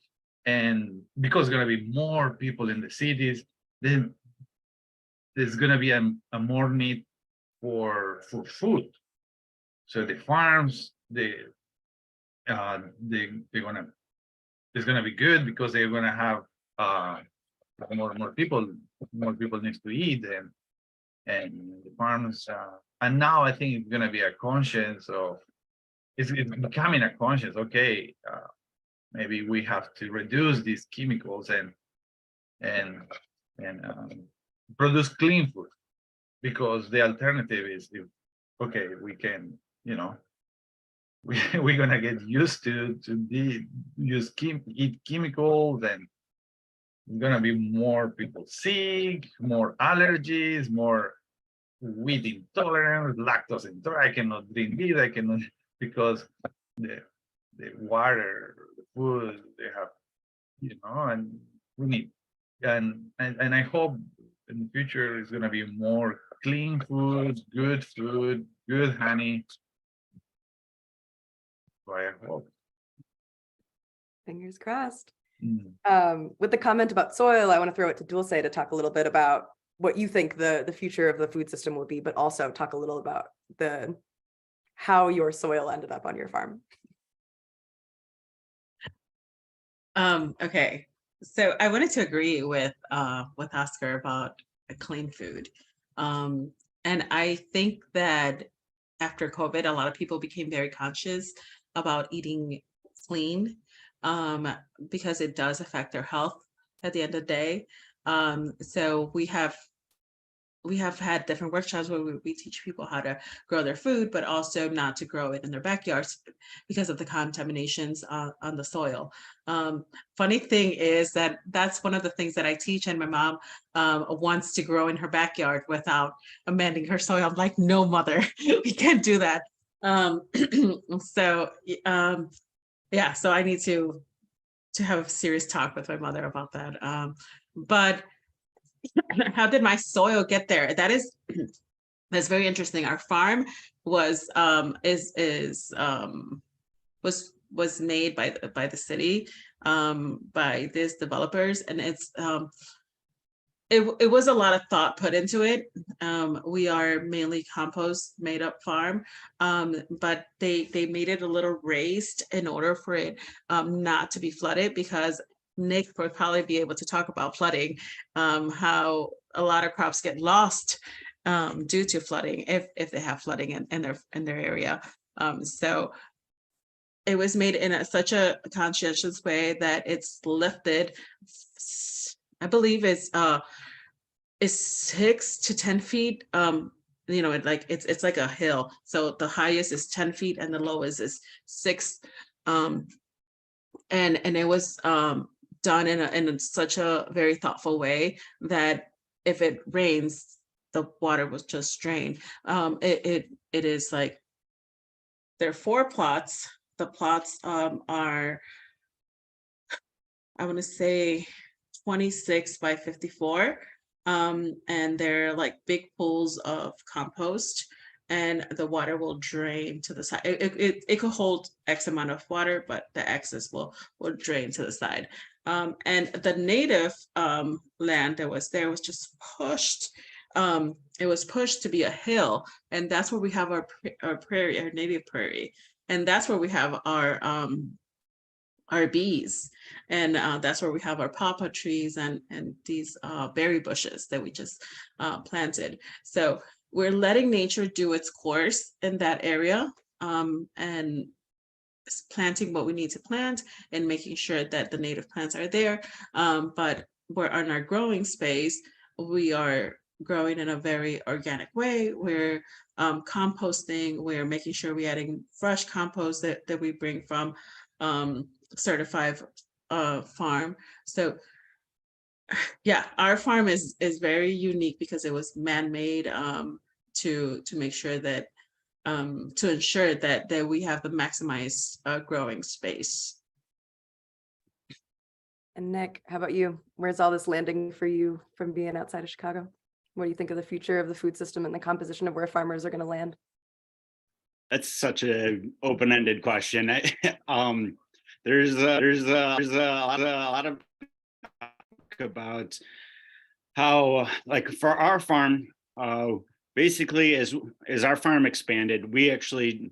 And because there's going to be more people in the cities, then there's going to be a more need for food. So the farms, they're gonna, it's gonna be good because they're gonna have more people needs to eat, and the farms, and now I think it's gonna be a conscience of, it's becoming a conscience. Okay, maybe we have to reduce these chemicals and produce clean food, because the alternative is, okay, we can, we're gonna get used to eat chemicals, and gonna be more people sick, more allergies, more wheat intolerance, lactose intolerance. I cannot drink this, I cannot, because the water, the food they have, and we need, and I hope in the future it's gonna be more clean food, good honey. So I hope. Fingers crossed. Mm. With the comment about soil, I want to throw it to Dulce to talk a little bit about what you think the future of the food system will be, but also talk a little about how your soil ended up on your farm. Okay, so I wanted to agree with Oscar about clean food. And I think that after COVID, a lot of people became very conscious about eating clean, because it does affect their health at the end of the day. So we have had different workshops where we teach people how to grow their food, but also not to grow it in their backyards because of the contaminations on the soil. Funny thing is that's one of the things that I teach, and my mom wants to grow in her backyard without amending her soil. I'm like, no, mother, we can't do that. Yeah, so I need to have a serious talk with my mother about that. But how did my soil get there? That's very interesting. Our farm was made by the city, by these developers, and it was a lot of thought put into it. We are mainly compost made up farm, but they made it a little raised in order for it not to be flooded, because Nick would probably be able to talk about flooding, how a lot of crops get lost due to flooding if they have flooding in their area. So it was made in such a conscientious way that it's lifted. I believe it's 6 to 10 feet. It's like a hill. So the highest is 10 feet and the lowest is 6. And it was done in such a very thoughtful way that if it rains, the water was just drained. It is like, there are 4 plots. The plots are, I want to say 26 by 54. And they're like big pools of compost, and the water will drain to the side. It could hold X amount of water, but the excess will drain to the side. And the native land that was there was just pushed. It was pushed to be a hill, and that's where we have our prairie, our native prairie, and that's where we have our bees, and that's where we have our pawpaw trees and these berry bushes that we just planted. So we're letting nature do its course in that area, and planting what we need to plant and making sure that the native plants are there. But we're on our growing space, we are growing in a very organic way. We're composting, we're making sure we're adding fresh compost that we bring from certified farm. So yeah, our farm is very unique because it was man-made to make sure that to ensure that we have the maximized growing space. And Nick, how about you? Where's all this landing for you from being outside of Chicago? What do you think of the future of the food system and the composition of where farmers are going to land? That's such a open-ended question. There's a lot of talk about how, like, for our farm, basically as our farm expanded, we actually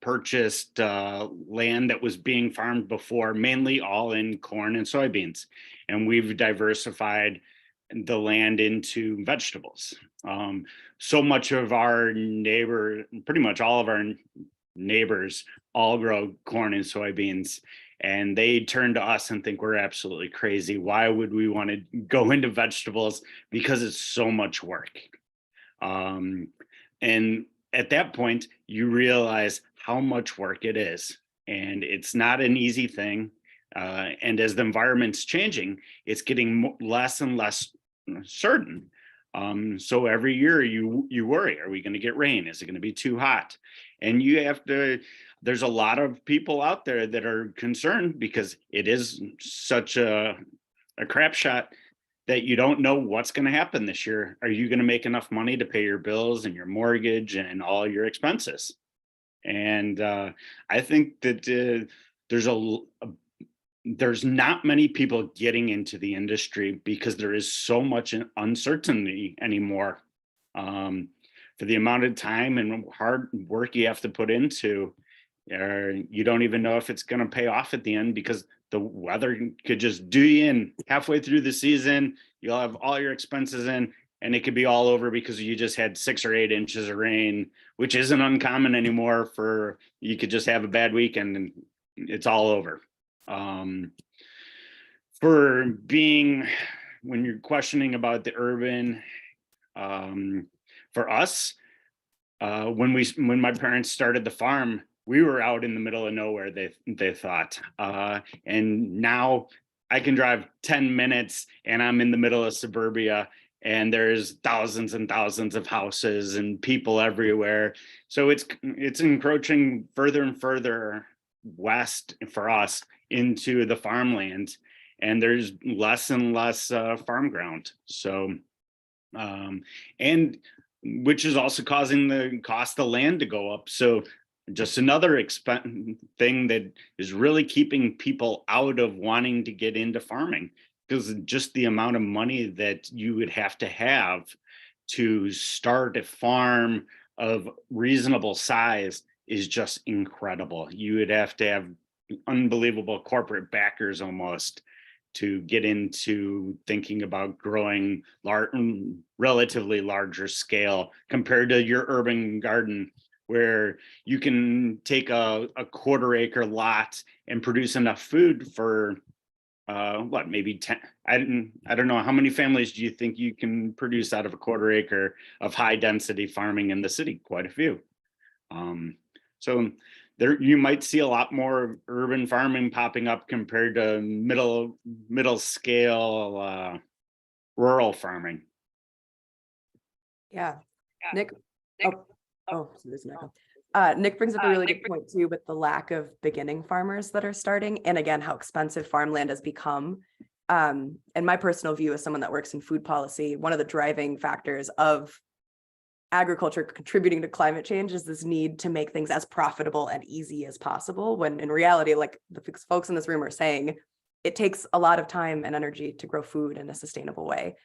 purchased land that was being farmed before, mainly all in corn and soybeans, and we've diversified the land into vegetables. So much of our pretty much all of our neighbors all grow corn and soybeans, and they turn to us and think we're absolutely crazy. Why would we want to go into vegetables? Because it's so much work. And at that point, you realize how much work it is, and it's not an easy thing. And as the environment's changing, it's getting less and less certain. So every year you worry, are we going to get rain? Is it going to be too hot? And you have to, there's a lot of people out there that are concerned because it is such a crap shot that you don't know what's going to happen this year. Are you going to make enough money to pay your bills and your mortgage and all your expenses? And I think that there's not many people getting into the industry because there is so much uncertainty anymore. For the amount of time and hard work you have to put into, you don't even know if it's going to pay off at the end because the weather could just do you in halfway through the season. You'll have all your expenses in, and it could be all over because you just had 6 or 8 inches of rain, which isn't uncommon anymore. You could just have a bad weekend and it's all over. When you're questioning about the urban, for us, when my parents started the farm, we were out in the middle of nowhere, they thought. And now I can drive 10 minutes and I'm in the middle of suburbia, and there's thousands and thousands of houses and people everywhere. So it's encroaching further and further west for us into the farmland, and there's less and less farm ground. So, and which is also causing the cost of land to go up. So just another thing that is really keeping people out of wanting to get into farming, because just the amount of money that you would have to start a farm of reasonable size is just incredible. You would have to have unbelievable corporate backers almost to get into thinking about growing relatively larger scale compared to your urban garden, where you can take a 1/4 acre lot and produce enough food for maybe 10. I don't know, how many families do you think you can produce out of a 1/4 acre of high density farming in the city? Quite a few. So there you might see a lot more urban farming popping up compared to middle scale rural farming. Yeah. Nick. So there's an echo. Nick brings up a really good point too, with the lack of beginning farmers that are starting, and again, how expensive farmland has become. And my personal view as someone that works in food policy, one of the driving factors of agriculture contributing to climate change is this need to make things as profitable and easy as possible, when in reality, like the folks in this room are saying, it takes a lot of time and energy to grow food in a sustainable way.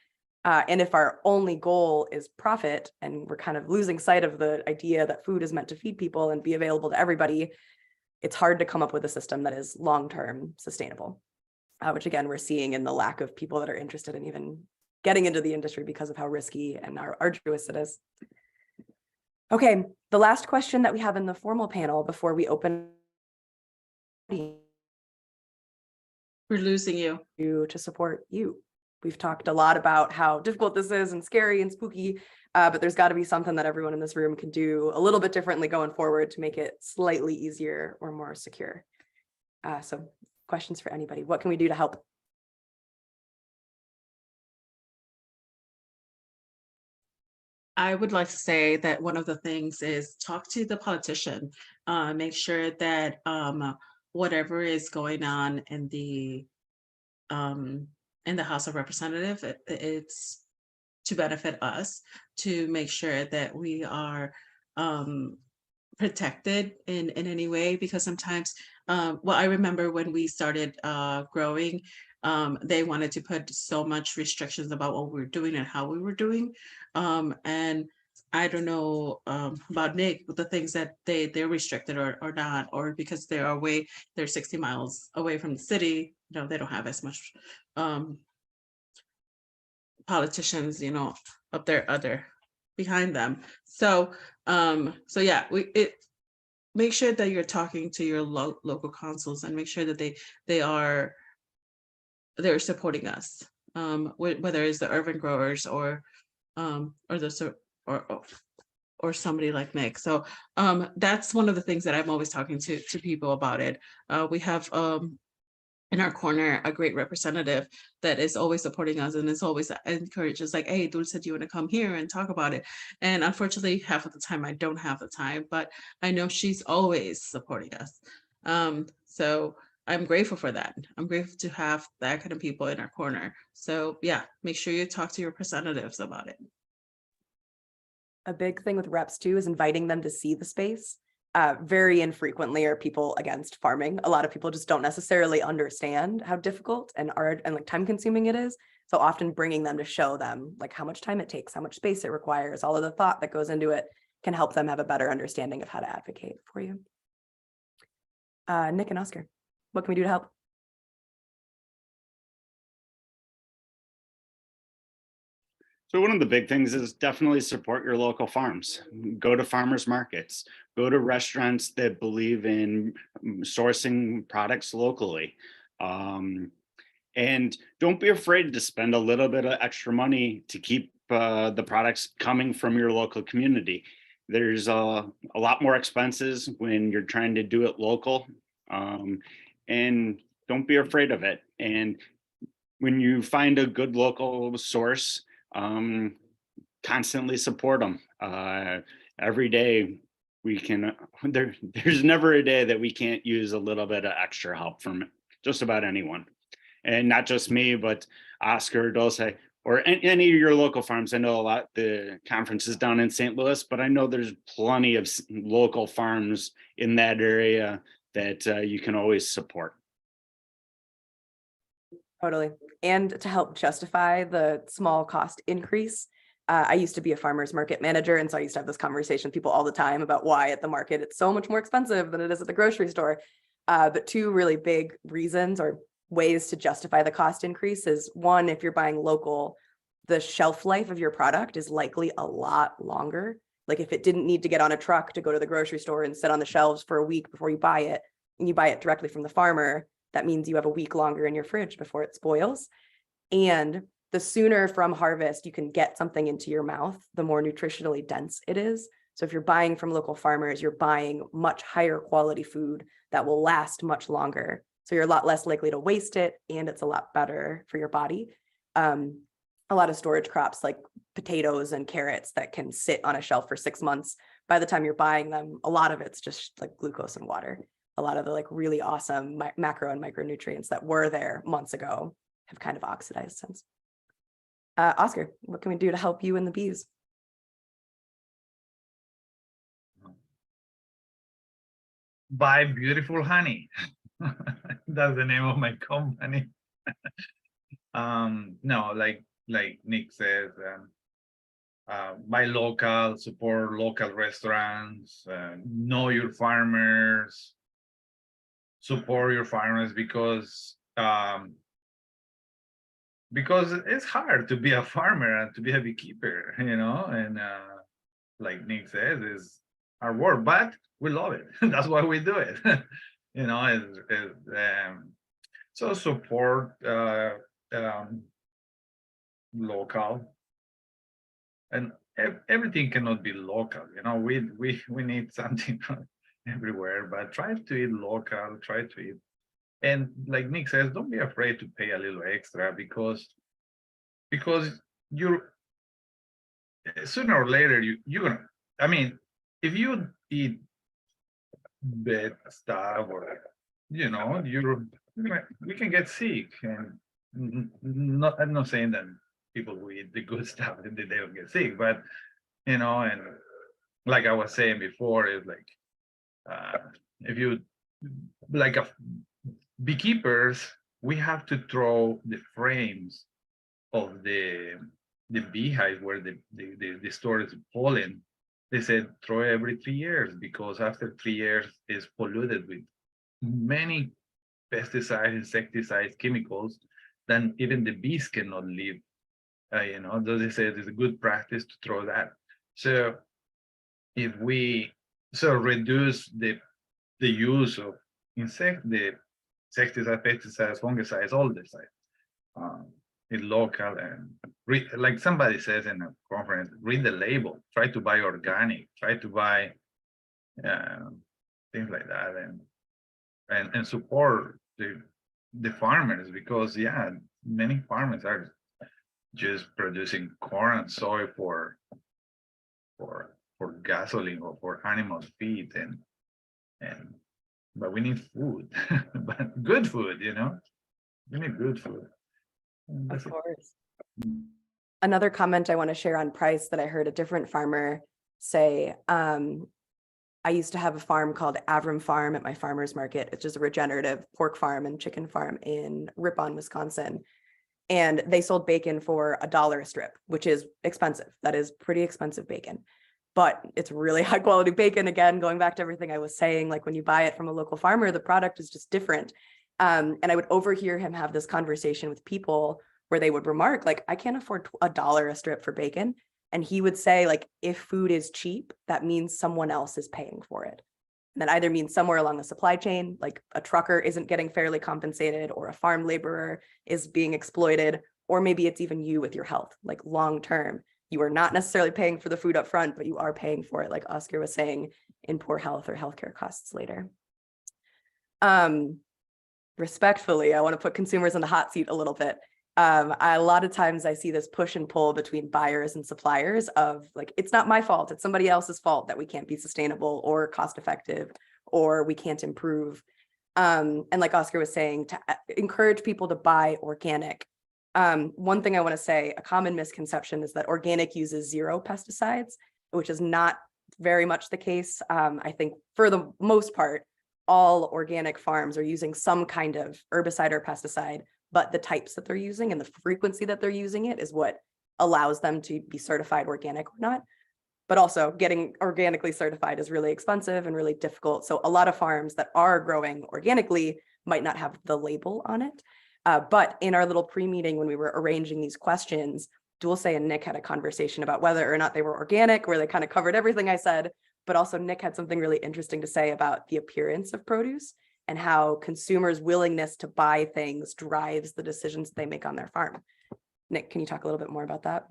And if our only goal is profit, and we're kind of losing sight of the idea that food is meant to feed people and be available to everybody, it's hard to come up with a system that is long-term sustainable, which again, we're seeing in the lack of people that are interested in even getting into the industry because of how risky and arduous it is. Okay, the last question that we have in the formal panel before we open. We're losing you. To support you. We've talked a lot about how difficult this is and scary and spooky, but there's got to be something that everyone in this room can do a little bit differently going forward to make it slightly easier or more secure. So questions for anybody? What can we do to help? I would like to say that one of the things is talk to the politician, make sure that whatever is going on in the House of Representatives, it's to benefit us, to make sure that we are protected in any way, because sometimes, well, I remember when we started growing, they wanted to put so much restrictions about what we were doing and how we were doing. And I don't know about Nick, but the things that they're restricted or not, or because they're 60 miles away from the city, they don't have as much politicians, up there other behind them. So yeah, make sure that you're talking to your local councils and make sure that they're supporting us, whether it's the urban growers or somebody like Nick. So that's one of the things that I'm always talking to people about it. We have in our corner a great representative that is always supporting us and is always encourages, like, hey, Dulce, do you want to come here and talk about it? And unfortunately, half of the time I don't have the time, but I know she's always supporting us. So I'm grateful for that. I'm grateful to have that kind of people in our corner. So yeah, make sure you talk to your representatives about it. A big thing with reps too is inviting them to see the space. Very infrequently are people against farming. A lot of people just don't necessarily understand how difficult and like time consuming it is. So often bringing them to show them like how much time it takes, how much space it requires, all of the thought that goes into it can help them have a better understanding of how to advocate for you. Nick and Oscar, what can we do to help? So one of the big things is definitely support your local farms. Go to farmers markets, go to restaurants that believe in sourcing products locally. And don't be afraid to spend a little bit of extra money to keep the products coming from your local community. There's a lot more expenses when you're trying to do it local, and don't be afraid of it. And when you find a good local source, constantly support them. Every day we can, there's never a day that we can't use a little bit of extra help from just about anyone. And not just me, but Oscar, Dulce, or any of your local farms. I know a lot, the conference is down in St. Louis, but I know there's plenty of local farms in that area that you can always support. Totally. And to help justify the small cost increase, I used to be a farmer's market manager. And so I used to have this conversation with people all the time about why at the market it's so much more expensive than it is at the grocery store. But two really big reasons or ways to justify the cost increase is one, if you're buying local, the shelf life of your product is likely a lot longer. Like if it didn't need to get on a truck to go to the grocery store and sit on the shelves for a week before you buy it, and you buy it directly from the farmer, that means you have a week longer in your fridge before it spoils. And the sooner from harvest you can get something into your mouth, the more nutritionally dense it is. So if you're buying from local farmers, you're buying much higher quality food that will last much longer. So you're a lot less likely to waste it, and it's a lot better for your body. A lot of storage crops like potatoes and carrots that can sit on a shelf for 6 months, by the time you're buying them, a lot of it's just like glucose and water. A lot of the like really awesome macro and micronutrients that were there months ago have kind of oxidized since. Oscar, what can we do to help you and the bees? Buy beautiful honey. That's the name of my company. No, like Nick says, buy local, support local restaurants, know your farmers, support your farmers because it's hard to be a farmer and to be a beekeeper, and like Nick says, is our work, but we love it. That's why we do it. So support local. And everything cannot be local, we need something everywhere, but try to eat local, try to eat. And like Nick says, don't be afraid to pay a little extra because you're sooner or later you're gonna, I mean, if you eat bad stuff or we can get sick. And I'm not saying that people who eat the good stuff they don't get sick, but and like I was saying before, is like if you like beekeepers, we have to throw the frames of the beehive where the store is pollen. They said throw every 3 years because after 3 years is polluted with many pesticides, insecticides, chemicals, then even the bees cannot live. So they said it's a good practice to throw that. So if we reduce the use of the insecticides, pesticides, fungicides, all the sites, in local, and like somebody says in a conference, read the label, try to buy organic, try to buy things like that, and support the farmers, because many farmers are just producing corn and soy for gasoline or for animal feed, but we need food, but good food, we need good food. And that's Of it. course. Another comment I want to share on price that I heard a different farmer say, I used to have a farm called Avram Farm at my farmer's market. It's just a regenerative pork farm and chicken farm in Ripon, Wisconsin. And they sold bacon for $1 a strip, which is expensive. That is pretty expensive bacon, but it's really high quality bacon. Again, going back to everything I was saying, like when you buy it from a local farmer, the product is just different. And I would overhear him have this conversation with people where they would remark, like, I can't afford $1 a strip for bacon. And he would say, like, if food is cheap, that means someone else is paying for it. And that either means somewhere along the supply chain, like a trucker isn't getting fairly compensated, or a farm laborer is being exploited, or maybe it's even you with your health, like long term. You are not necessarily paying for the food up front, but you are paying for it, like Oscar was saying, in poor health or healthcare costs later. Respectfully, I want to put consumers in the hot seat a little bit. A lot of times I see this push and pull between buyers and suppliers of like, it's not my fault, it's somebody else's fault that we can't be sustainable or cost effective, or we can't improve. And like Oscar was saying, to encourage people to buy organic. One thing I want to say, a common misconception is that organic uses 0 pesticides, which is not very much the case. I think for the most part, all organic farms are using some kind of herbicide or pesticide, but the types that they're using and the frequency that they're using it is what allows them to be certified organic or not. But also getting organically certified is really expensive and really difficult. So a lot of farms that are growing organically might not have the label on it. But in our little pre-meeting, when we were arranging these questions, Dulce and Nick had a conversation about whether or not they were organic, where they kind of covered everything I said, but also Nick had something really interesting to say about the appearance of produce and how consumers' willingness to buy things drives the decisions they make on their farm. Nick, can you talk a little bit more about that?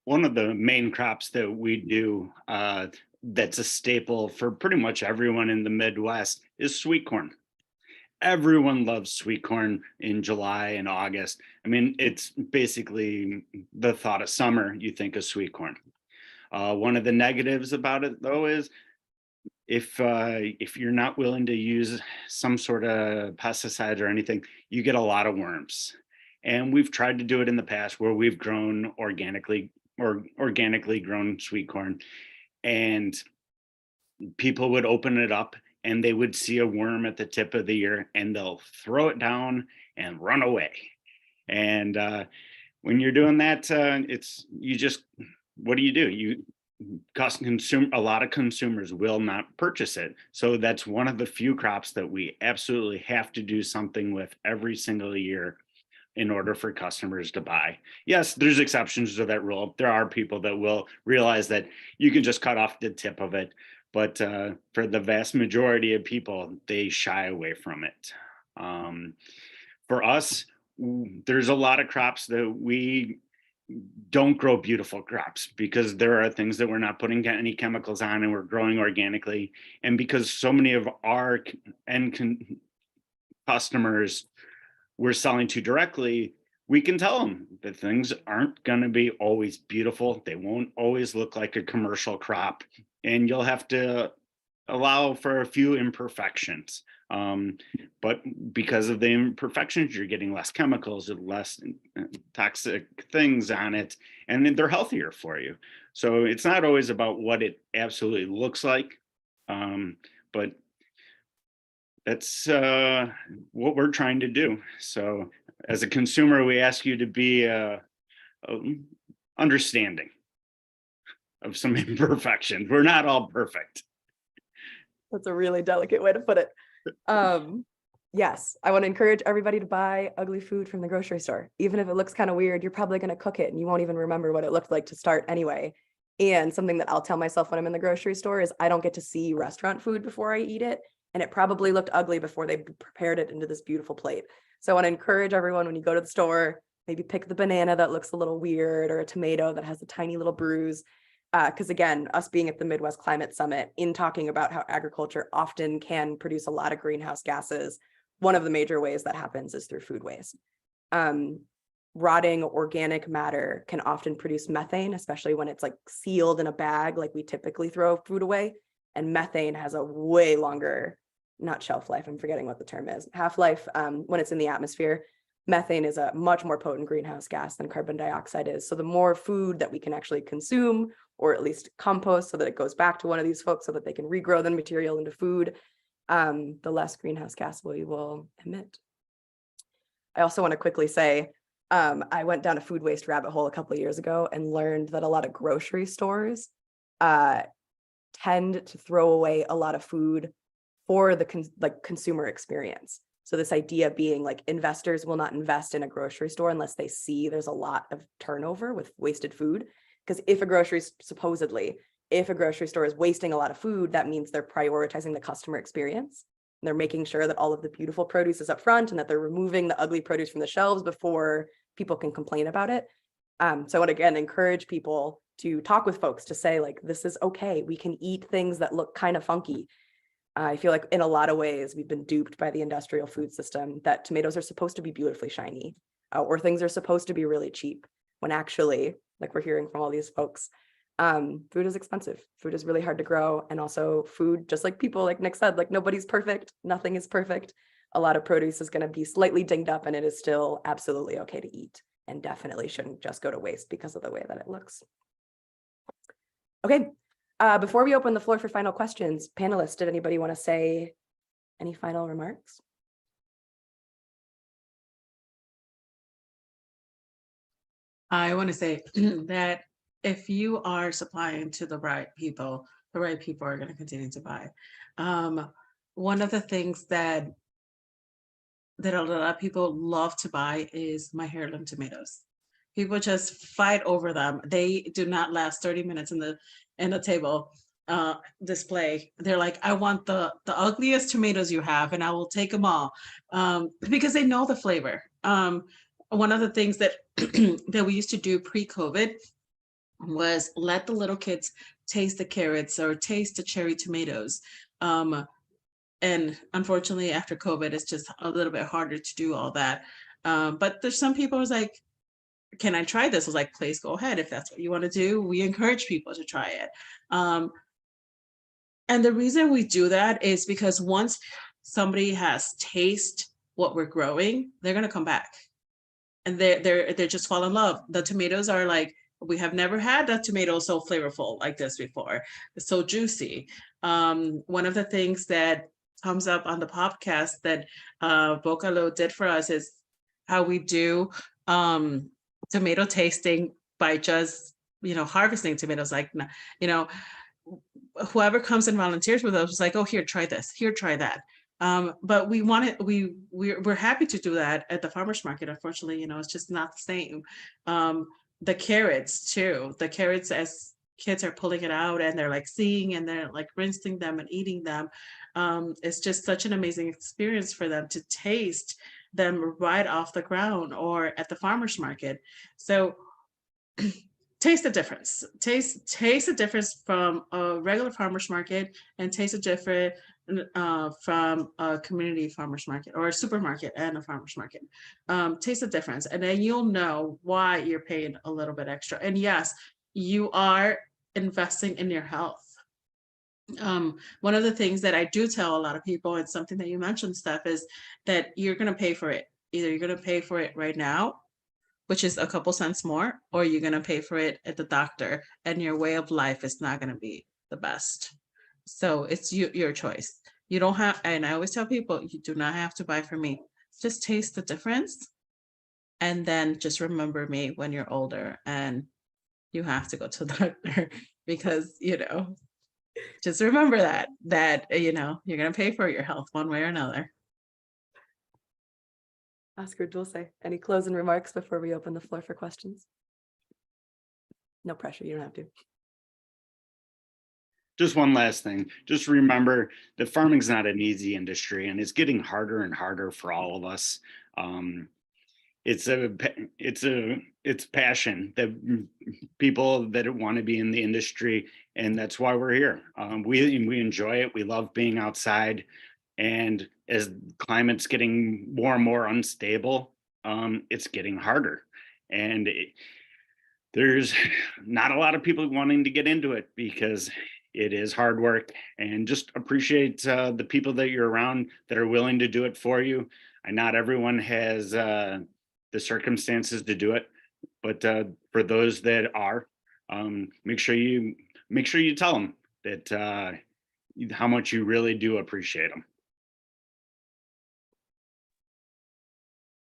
One of the main crops that we do that's a staple for pretty much everyone in the Midwest is sweet corn. Everyone loves sweet corn in July and August. I mean, it's basically the thought of summer, you think of sweet corn. One of the negatives about it, though, is if you're not willing to use some sort of pesticides or anything, you get a lot of worms. And we've tried to do it in the past where we've grown organically grown sweet corn, and people would open it up and they would see a worm at the tip of the ear and they'll throw it down and run away. And when you're doing that, what do? You a lot of consumers will not purchase it. So that's one of the few crops that we absolutely have to do something with every single year in order for customers to buy. Yes, there's exceptions to that rule. There are people that will realize that you can just cut off the tip of it. But for the vast majority of people, they shy away from it. For us, there's a lot of crops that we don't grow beautiful crops because there are things that we're not putting any chemicals on and we're growing organically. And because so many of our customers we're selling to directly, we can tell them that things aren't going to be always beautiful. They won't always look like a commercial crop, and you'll have to allow for a few imperfections. But because of the imperfections, you're getting less chemicals and less toxic things on it, and then they're healthier for you. So it's not always about what it absolutely looks like, but that's what we're trying to do. So as a consumer, we ask you to be understanding of some imperfections. We're not all perfect. That's a really delicate way to put it. Yes, I want to encourage everybody to buy ugly food from the grocery store. Even if it looks kind of weird, you're probably going to cook it and you won't even remember what it looked like to start anyway. And something that I'll tell myself when I'm in the grocery store is I don't get to see restaurant food before I eat it. And it probably looked ugly before they prepared it into this beautiful plate. So I want to encourage everyone, when you go to the store, maybe pick the banana that looks a little weird or a tomato that has a tiny little bruise. Because again, us being at the Midwest Climate Summit, in talking about how agriculture often can produce a lot of greenhouse gases, one of the major ways that happens is through food waste. Rotting organic matter can often produce methane, especially when it's like sealed in a bag, like we typically throw food away. And methane has a way longer, not shelf life, I'm forgetting what the term is, half-life when it's in the atmosphere. Methane is a much more potent greenhouse gas than carbon dioxide is. So the more food that we can actually consume, or at least compost so that it goes back to one of these folks so that they can regrow the material into food, the less greenhouse gas we will emit. I also want to quickly say, I went down a food waste rabbit hole a couple of years ago and learned that a lot of grocery stores tend to throw away a lot of food for the consumer experience. So this idea being like investors will not invest in a grocery store unless they see there's a lot of turnover with wasted food. Because if a grocery store is wasting a lot of food, that means they're prioritizing the customer experience. And they're making sure that all of the beautiful produce is up front and that they're removing the ugly produce from the shelves before people can complain about it. So I would again encourage people to talk with folks to say, like, this is okay. We can eat things that look kind of funky. I feel like in a lot of ways, we've been duped by the industrial food system that tomatoes are supposed to be beautifully shiny or things are supposed to be really cheap, when actually, like we're hearing from all these folks, food is expensive. Food is really hard to grow. And also food, just like people, like Nick said, like nobody's perfect. Nothing is perfect. A lot of produce is going to be slightly dinged up and it is still absolutely okay to eat and definitely shouldn't just go to waste because of the way that it looks. Okay. Before we open the floor for final questions, panelists, did anybody want to say any final remarks? I want to say that if you are supplying to the right people are going to continue to buy. One of the things that a lot of people love to buy is my heirloom tomatoes. People just fight over them. They do not last 30 minutes in the table display. They're like, I want the ugliest tomatoes you have, and I will take them all because they know the flavor. One of the things that that we used to do pre-COVID was let the little kids taste the carrots or taste the cherry tomatoes. And unfortunately, after COVID, it's just a little bit harder to do all that. But there's some people who's like, can I try this? I was like, please go ahead. If that's what you want to do, we encourage people to try it. And the reason we do that is because once somebody has tasted what we're growing, they're going to come back. And they just fall in love. The tomatoes are like, we have never had a tomato so flavorful like this before. It's so juicy. One of the things that comes up on the podcast that Vocalo did for us is how we do tomato tasting by just, harvesting tomatoes. Like, whoever comes and volunteers with us is like, oh, here, try this, here, try that. But we want it, we're happy to do that at the farmer's market. Unfortunately, it's just not the same. The carrots too, as kids are pulling it out and they're like seeing and they're like rinsing them and eating them. It's just such an amazing experience for them to taste them right off the ground or at the farmer's market. So taste the difference. Taste the difference from a regular farmer's market and taste the difference from a community farmer's market or a supermarket and a farmer's market. Taste the difference, and then you'll know why you're paying a little bit extra. And yes, you are investing in your health. One of the things that I do tell a lot of people, and something that you mentioned, Steph, is that you're going to pay for it. Either you're going to pay for it right now, which is a couple cents more, or you're going to pay for it at the doctor, and your way of life is not going to be the best. So it's your choice. You don't have, and I always tell people, you do not have to buy from me. Just taste the difference. And then just remember me when you're older and you have to go to the doctor, because, just remember that, you're going to pay for your health one way or another. Oscar, Dulce, any closing remarks before we open the floor for questions? No pressure, you don't have to. Just one last thing. Just remember that farming's not an easy industry, and it's getting harder and harder for all of us. It's passion that people that want to be in the industry, and that's why we're here. We enjoy it. We love being outside, and as climate's getting more and more unstable, it's getting harder, and there's not a lot of people wanting to get into it because it is hard work. And just appreciate the people that you're around that are willing to do it for you. And not everyone has the circumstances to do it, but for those that are, make sure you tell them that how much you really do appreciate them.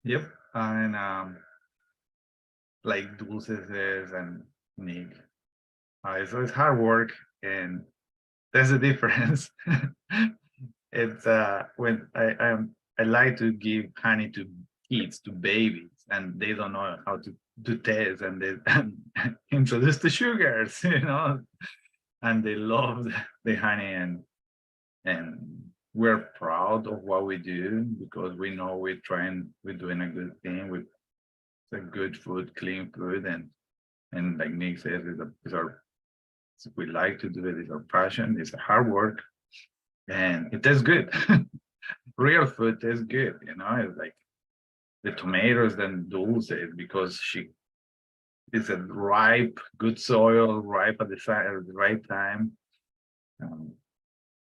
Yep, and like Dulce says and Nick, so it's hard work, and there's a difference. It's when I like to give honey to kids, to babies, and they don't know how to do tests, and they introduce the sugars, and they love the honey, and we're proud of what we do because we know we're doing a good thing with the good food, clean food, and like Nick says, we like to do it. It's our passion. It's hard work, and it tastes good. Real food tastes good, It's like the tomatoes then Dulce because it's a ripe, good soil, ripe at the right time.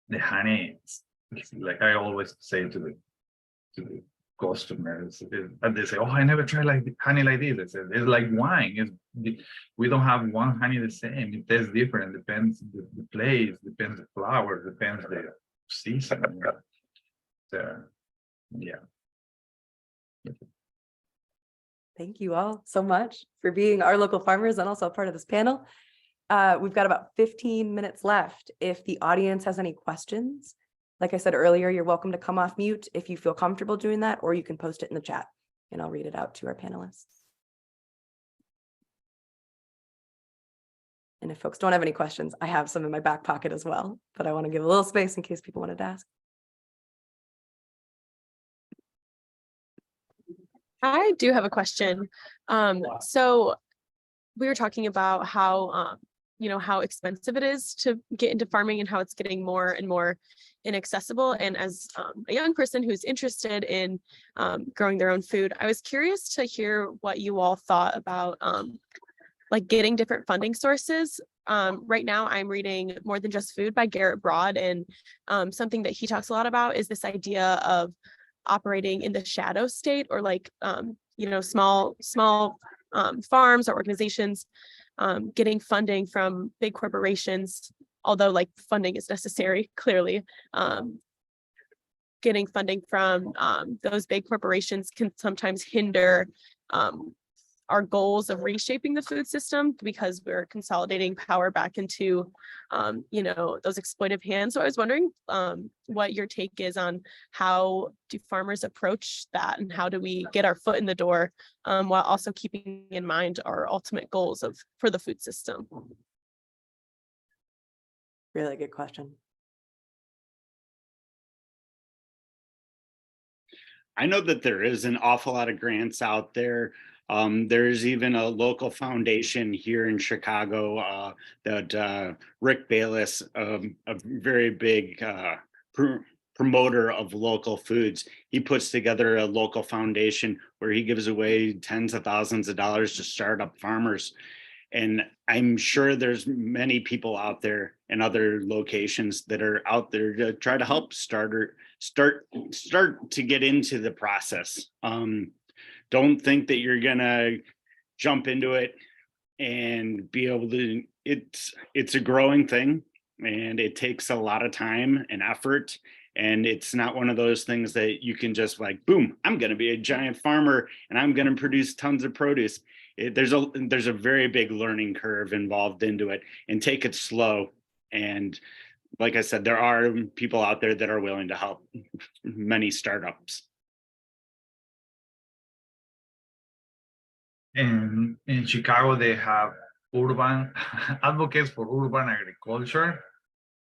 The honey, it's like I always say to the customers, and they say, "Oh, I never tried honey like this." I said, "It's like wine. We don't have one honey the same. It tastes different. Depends the place, depends the flower, depends the season." So, yeah. Thank you all so much for being our local farmers and also a part of this panel. We've got about 15 minutes left. If the audience has any questions, like I said earlier, you're welcome to come off mute if you feel comfortable doing that, or you can post it in the chat and I'll read it out to our panelists. And if folks don't have any questions, I have some in my back pocket as well, but I want to give a little space in case people wanted to ask. I do have a question. So we were talking about how, how expensive it is to get into farming and how it's getting more and more inaccessible. And as a young person who's interested in growing their own food, I was curious to hear what you all thought about like getting different funding sources. Right now I'm reading More Than Just Food by Garrett Broad, and something that he talks a lot about is this idea of operating in the shadow state, or like small farms or organizations getting funding from big corporations, although like funding is necessary, clearly. Getting funding from those big corporations can sometimes hinder our goals of reshaping the food system because we're consolidating power back into, those exploitive hands. So I was wondering what your take is on how do farmers approach that, and how do we get our foot in the door while also keeping in mind our ultimate goals for the food system? Really good question. I know that there is an awful lot of grants out there. There's even a local foundation here in Chicago that Rick Bayless, a very big promoter of local foods, he puts together a local foundation where he gives away tens of thousands of dollars to startup farmers. And I'm sure there's many people out there in other locations that are out there to try to help start to get into the process. Don't think that you're gonna jump into it and be able to. It's a growing thing, and it takes a lot of time and effort. And it's not one of those things that you can just like, boom, I'm going to be a giant farmer and I'm going to produce tons of produce. There's a very big learning curve involved into it, and take it slow. And like I said, there are people out there that are willing to help many startups. In Chicago, they have urban advocates for urban agriculture,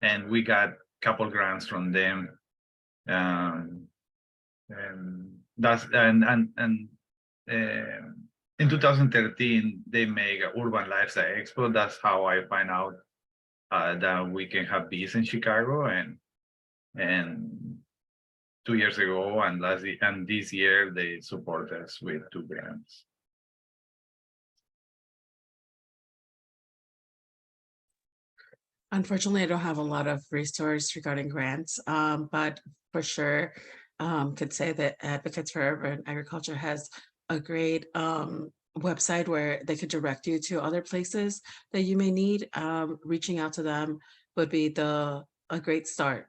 and we got a couple grants from them. And that's in 2013 they make a urban lifestyle expo. That's how I find out that we can have bees in Chicago, and 2 years ago and this year they support us with 2 grants. Unfortunately, I don't have a lot of resources regarding grants, but for sure, could say that Advocates for Urban Agriculture has a great website where they could direct you to other places that you may need. Reaching out to them would be a great start.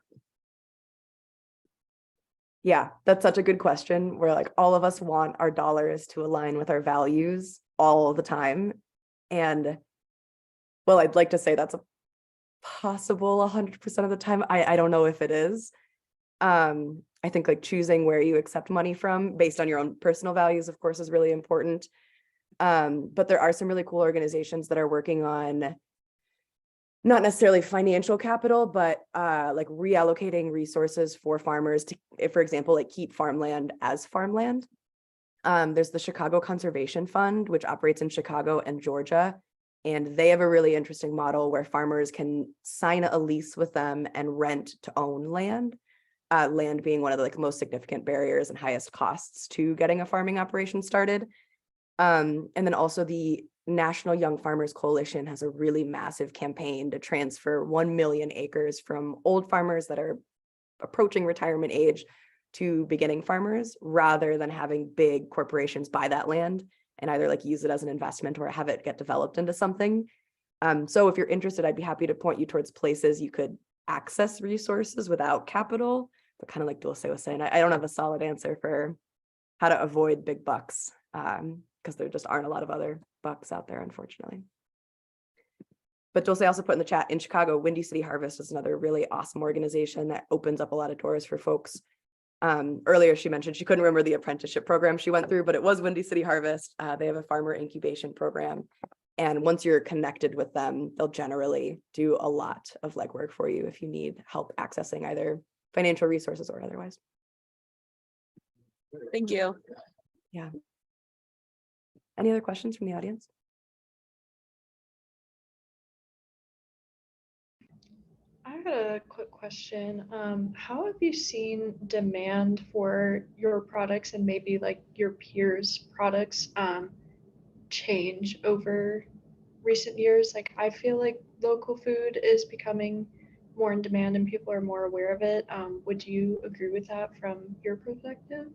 Yeah, that's such a good question. Where like all of us want our dollars to align with our values all the time. And well, I'd like to say that's a possible 100% of the time. I don't know if it is. I think like choosing where you accept money from based on your own personal values, of course, is really important. But there are some really cool organizations that are working on not necessarily financial capital, but like reallocating resources for farmers to, if, for example, like keep farmland as farmland. There's the Chicago Conservation Fund, which operates in Chicago and Georgia. And they have a really interesting model where farmers can sign a lease with them and rent to own land. Land being one of the like most significant barriers and highest costs to getting a farming operation started. And then also the National Young Farmers Coalition has a really massive campaign to transfer 1 million acres from old farmers that are approaching retirement age to beginning farmers, rather than having big corporations buy that land and either like use it as an investment or have it get developed into something. So if you're interested, I'd be happy to point you towards places you could access resources without capital, but kind of like Dulce was saying, I don't have a solid answer for how to avoid big bucks, because there just aren't a lot of other bucks out there, unfortunately. But Dulce also put in the chat, in Chicago, Windy City Harvest is another really awesome organization that opens up a lot of doors for folks. Earlier, she mentioned she couldn't remember the apprenticeship program she went through, but it was Windy City Harvest. They have a farmer incubation program. And once you're connected with them, they'll generally do a lot of legwork for you if you need help accessing either financial resources or otherwise. Thank you. Yeah. Any other questions from the audience? I got a quick question. How have you seen demand for your products and maybe like your peers' products change over recent years? Like, I feel like local food is becoming more in demand and people are more aware of it. Would you agree with that from your perspective?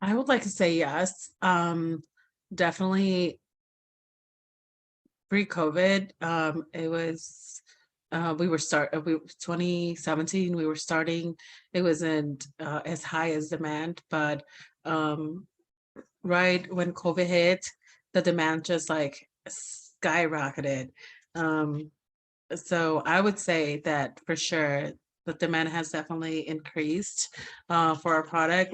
I would like to say yes. Definitely pre-COVID, it was we 2017 we were starting. It wasn't as high as demand, but right when COVID hit, the demand just like skyrocketed. So I would say that for sure the demand has definitely increased for our product.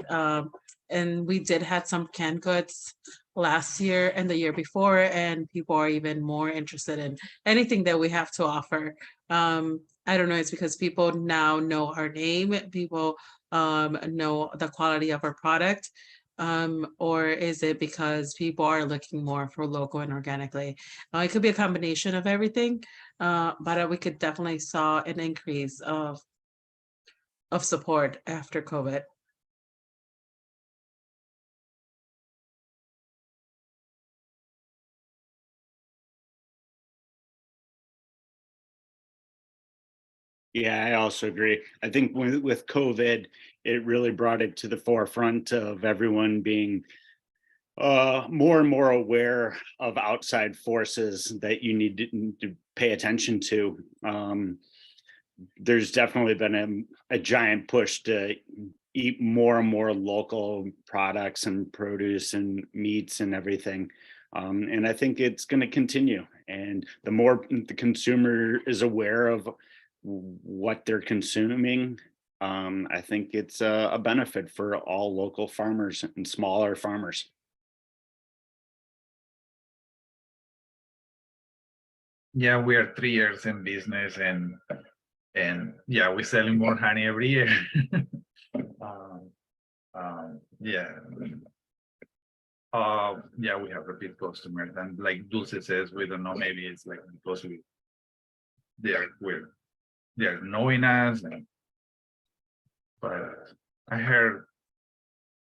and we did had some canned goods last year and the year before, and people are even more interested in anything that we have to offer. I don't know, it's because people now know our name, people know the quality of our product. Or is it because people are looking more for local and organically? It could be a combination of everything, but we could definitely saw an increase of support after COVID. Yeah, I also agree. I think with COVID, it really brought it to the forefront of everyone being more and more aware of outside forces that you need to pay attention to. There's definitely been a giant push to eat more and more local products and produce and meats and everything. And I think it's going to continue. And the more the consumer is aware of what they're consuming, I think it's a benefit for all local farmers and smaller farmers. Yeah, we are 3 years in business, and yeah, we're selling more honey every year. Yeah. Yeah, we have repeat customers, and like Dulce says, we don't know, maybe it's like because they're knowing us, but I heard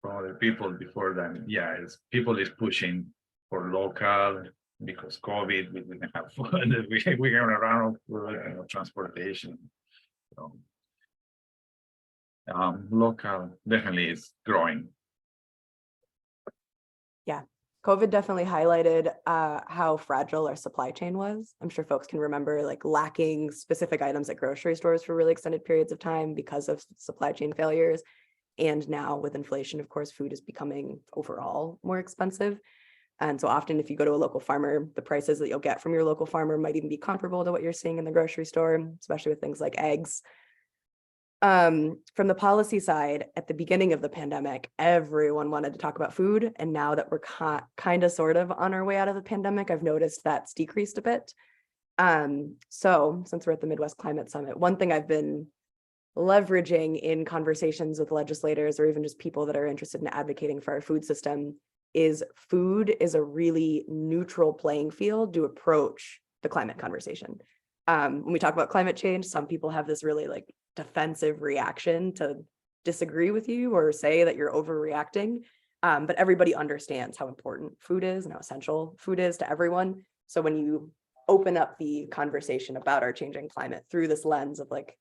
from other people before that, yeah, it's people is pushing for local because COVID, we didn't have food, we going around with transportation. So, local definitely is growing. COVID definitely highlighted how fragile our supply chain was. I'm sure folks can remember like lacking specific items at grocery stores for really extended periods of time because of supply chain failures. And now with inflation, of course, food is becoming overall more expensive. And so often if you go to a local farmer, the prices that you'll get from your local farmer might even be comparable to what you're seeing in the grocery store, especially with things like eggs. From the policy side, at the beginning of the pandemic, everyone wanted to talk about food. And now that we're kind of sort of on our way out of the pandemic, I've noticed that's decreased a bit. So since we're at the Midwest Climate Summit, one thing I've been leveraging in conversations with legislators or even just people that are interested in advocating for our food system is food is a really neutral playing field to approach the climate conversation. When we talk about climate change, some people have this really like defensive reaction to disagree with you or say that you're overreacting. But everybody understands how important food is and how essential food is to everyone. So when you open up the conversation about our changing climate through this lens of like,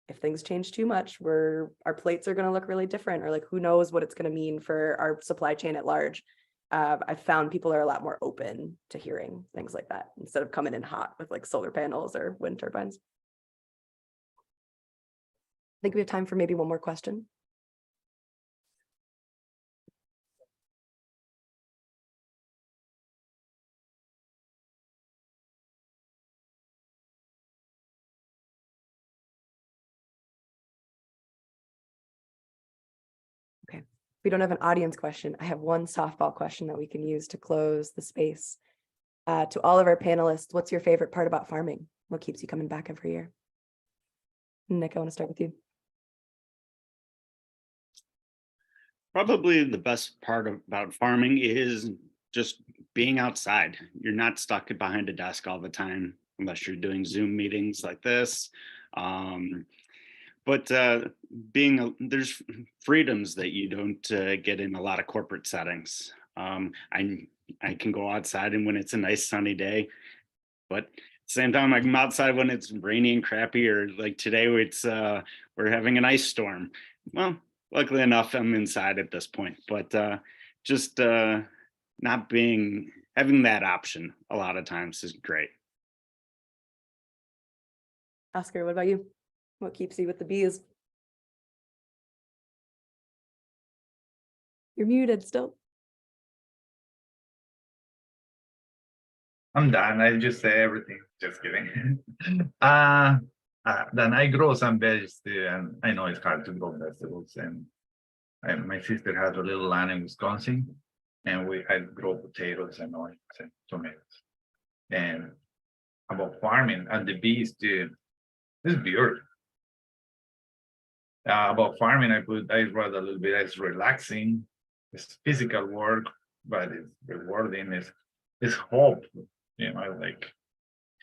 if things change too much, our plates are going to look really different, or like, who knows what it's going to mean for our supply chain at large. I've found people are a lot more open to hearing things like that instead of coming in hot with like solar panels or wind turbines. I think we have time for maybe one more question. Okay, if we don't have an audience question, I have one softball question that we can use to close the space. To all of our panelists, what's your favorite part about farming? What keeps you coming back every year? Nick, I want to start with you. Probably the best part about farming is just being outside. You're not stuck behind a desk all the time, unless you're doing Zoom meetings like this. But there's freedoms that you don't get in a lot of corporate settings. I can go outside and when it's a nice sunny day, but at the same time, I'm outside when it's rainy and crappy, or like today, we're having an ice storm. Well, luckily enough, I'm inside at this point, but just not having that option a lot of times is great. Oscar, what about you? What keeps you with the bees? You're muted still. I'm done. I just say everything. Just kidding. Then I grow some veggies too, and I know it's hard to grow vegetables, and My sister has a little land in Wisconsin, and I grow potatoes and onions and tomatoes. And about farming and the bees, dude, this is beautiful. About farming, I read a little bit. It's relaxing, it's physical work, but it's rewarding. It's hope. Like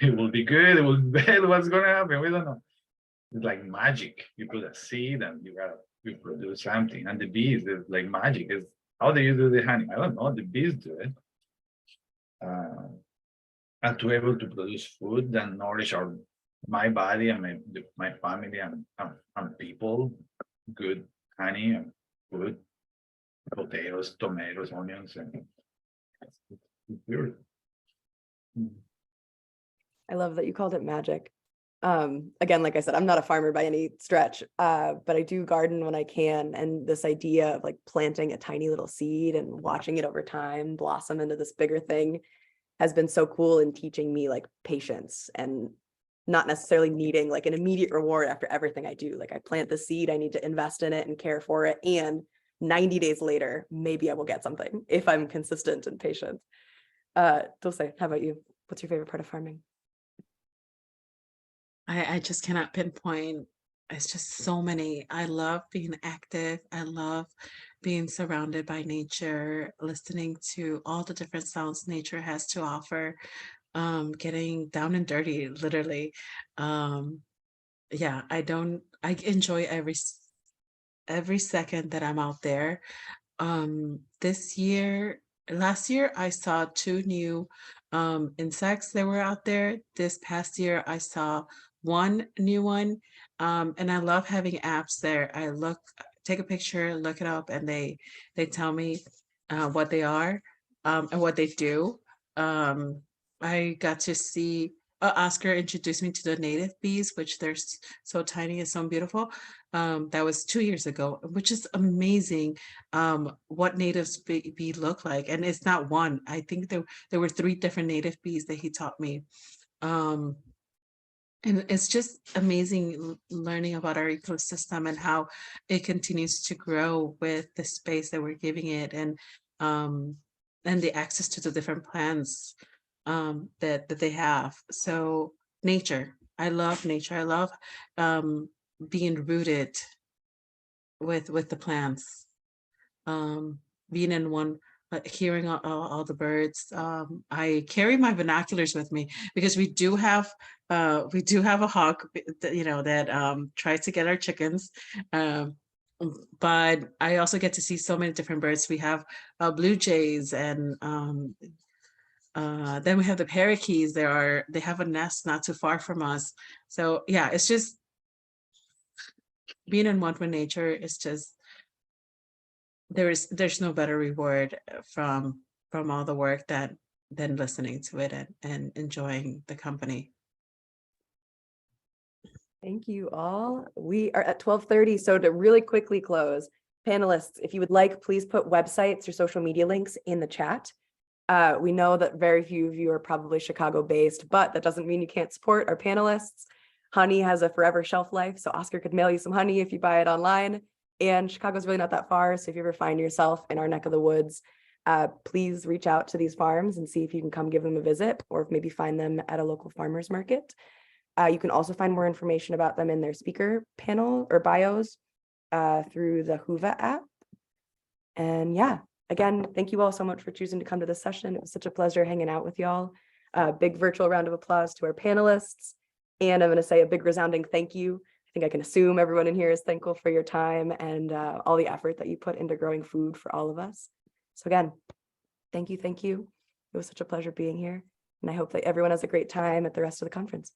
it will be good. It will be bad. What's gonna happen? We don't know. It's like magic. You put a seed and you produce something. And the bees is like magic. Is how do you do the honey? I don't know. The bees do it. And to able to produce food and nourish my body and my family and people, good honey and food, potatoes, tomatoes, onions, and it's beautiful. I love that you called it magic. Again, like I said, I'm not a farmer by any stretch, but I do garden when I can. And this idea of like planting a tiny little seed and watching it over time blossom into this bigger thing has been so cool in teaching me like patience and not necessarily needing like an immediate reward after everything I do. Like I plant the seed, I need to invest in it and care for it. And 90 days later, maybe I will get something if I'm consistent and patient. Dulce, how about you? What's your favorite part of farming? I just cannot pinpoint. It's just so many. I love being active. I love being surrounded by nature, listening to all the different sounds nature has to offer, getting down and dirty, literally. Yeah, I enjoy every second that I'm out there. Last year I saw 2 new insects that were out there. This past year I saw 1 new one. And I love having apps there. Take a picture, look it up, and they tell me what they are and what they do. I got to see Oscar introduced me to the native bees, which they're so tiny and so beautiful. That was 2 years ago, which is amazing. What natives bee look like, and it's not one. I think there were 3 different native bees that he taught me. And it's just amazing learning about our ecosystem and how it continues to grow with the space that we're giving it, and the access to the different plants that they have. So nature, I love nature. I love being rooted with the plants, being in one, hearing all the birds. I carry my binoculars with me because we do have a hawk, that tries to get our chickens. But I also get to see so many different birds. We have blue jays, and then we have the parakeets. They have a nest not too far from us. So yeah, it's just being in one with nature. It's just there's no better reward from all the work than listening to it and enjoying the company. Thank you all. We are at 12:30. So to really quickly close, panelists, if you would like, please put websites or social media links in the chat. We know that very few of you are probably Chicago based, but that doesn't mean you can't support our panelists. Honey has a forever shelf life, so Oscar could mail you some honey if you buy it online. And Chicago's really not that far, so if you ever find yourself in our neck of the woods, please reach out to these farms and see if you can come give them a visit, or if maybe find them at a local farmers market. You can also find more information about them in their speaker panel or bios through the Whova app. And yeah, again, thank you all so much for choosing to come to this session. It was such a pleasure hanging out with y'all. Big virtual round of applause to our panelists. And I'm going to say a big resounding thank you. I think I can assume everyone in here is thankful for your time and all the effort that you put into growing food for all of us. So again, thank you. It was such a pleasure being here. And I hope that everyone has a great time at the rest of the conference.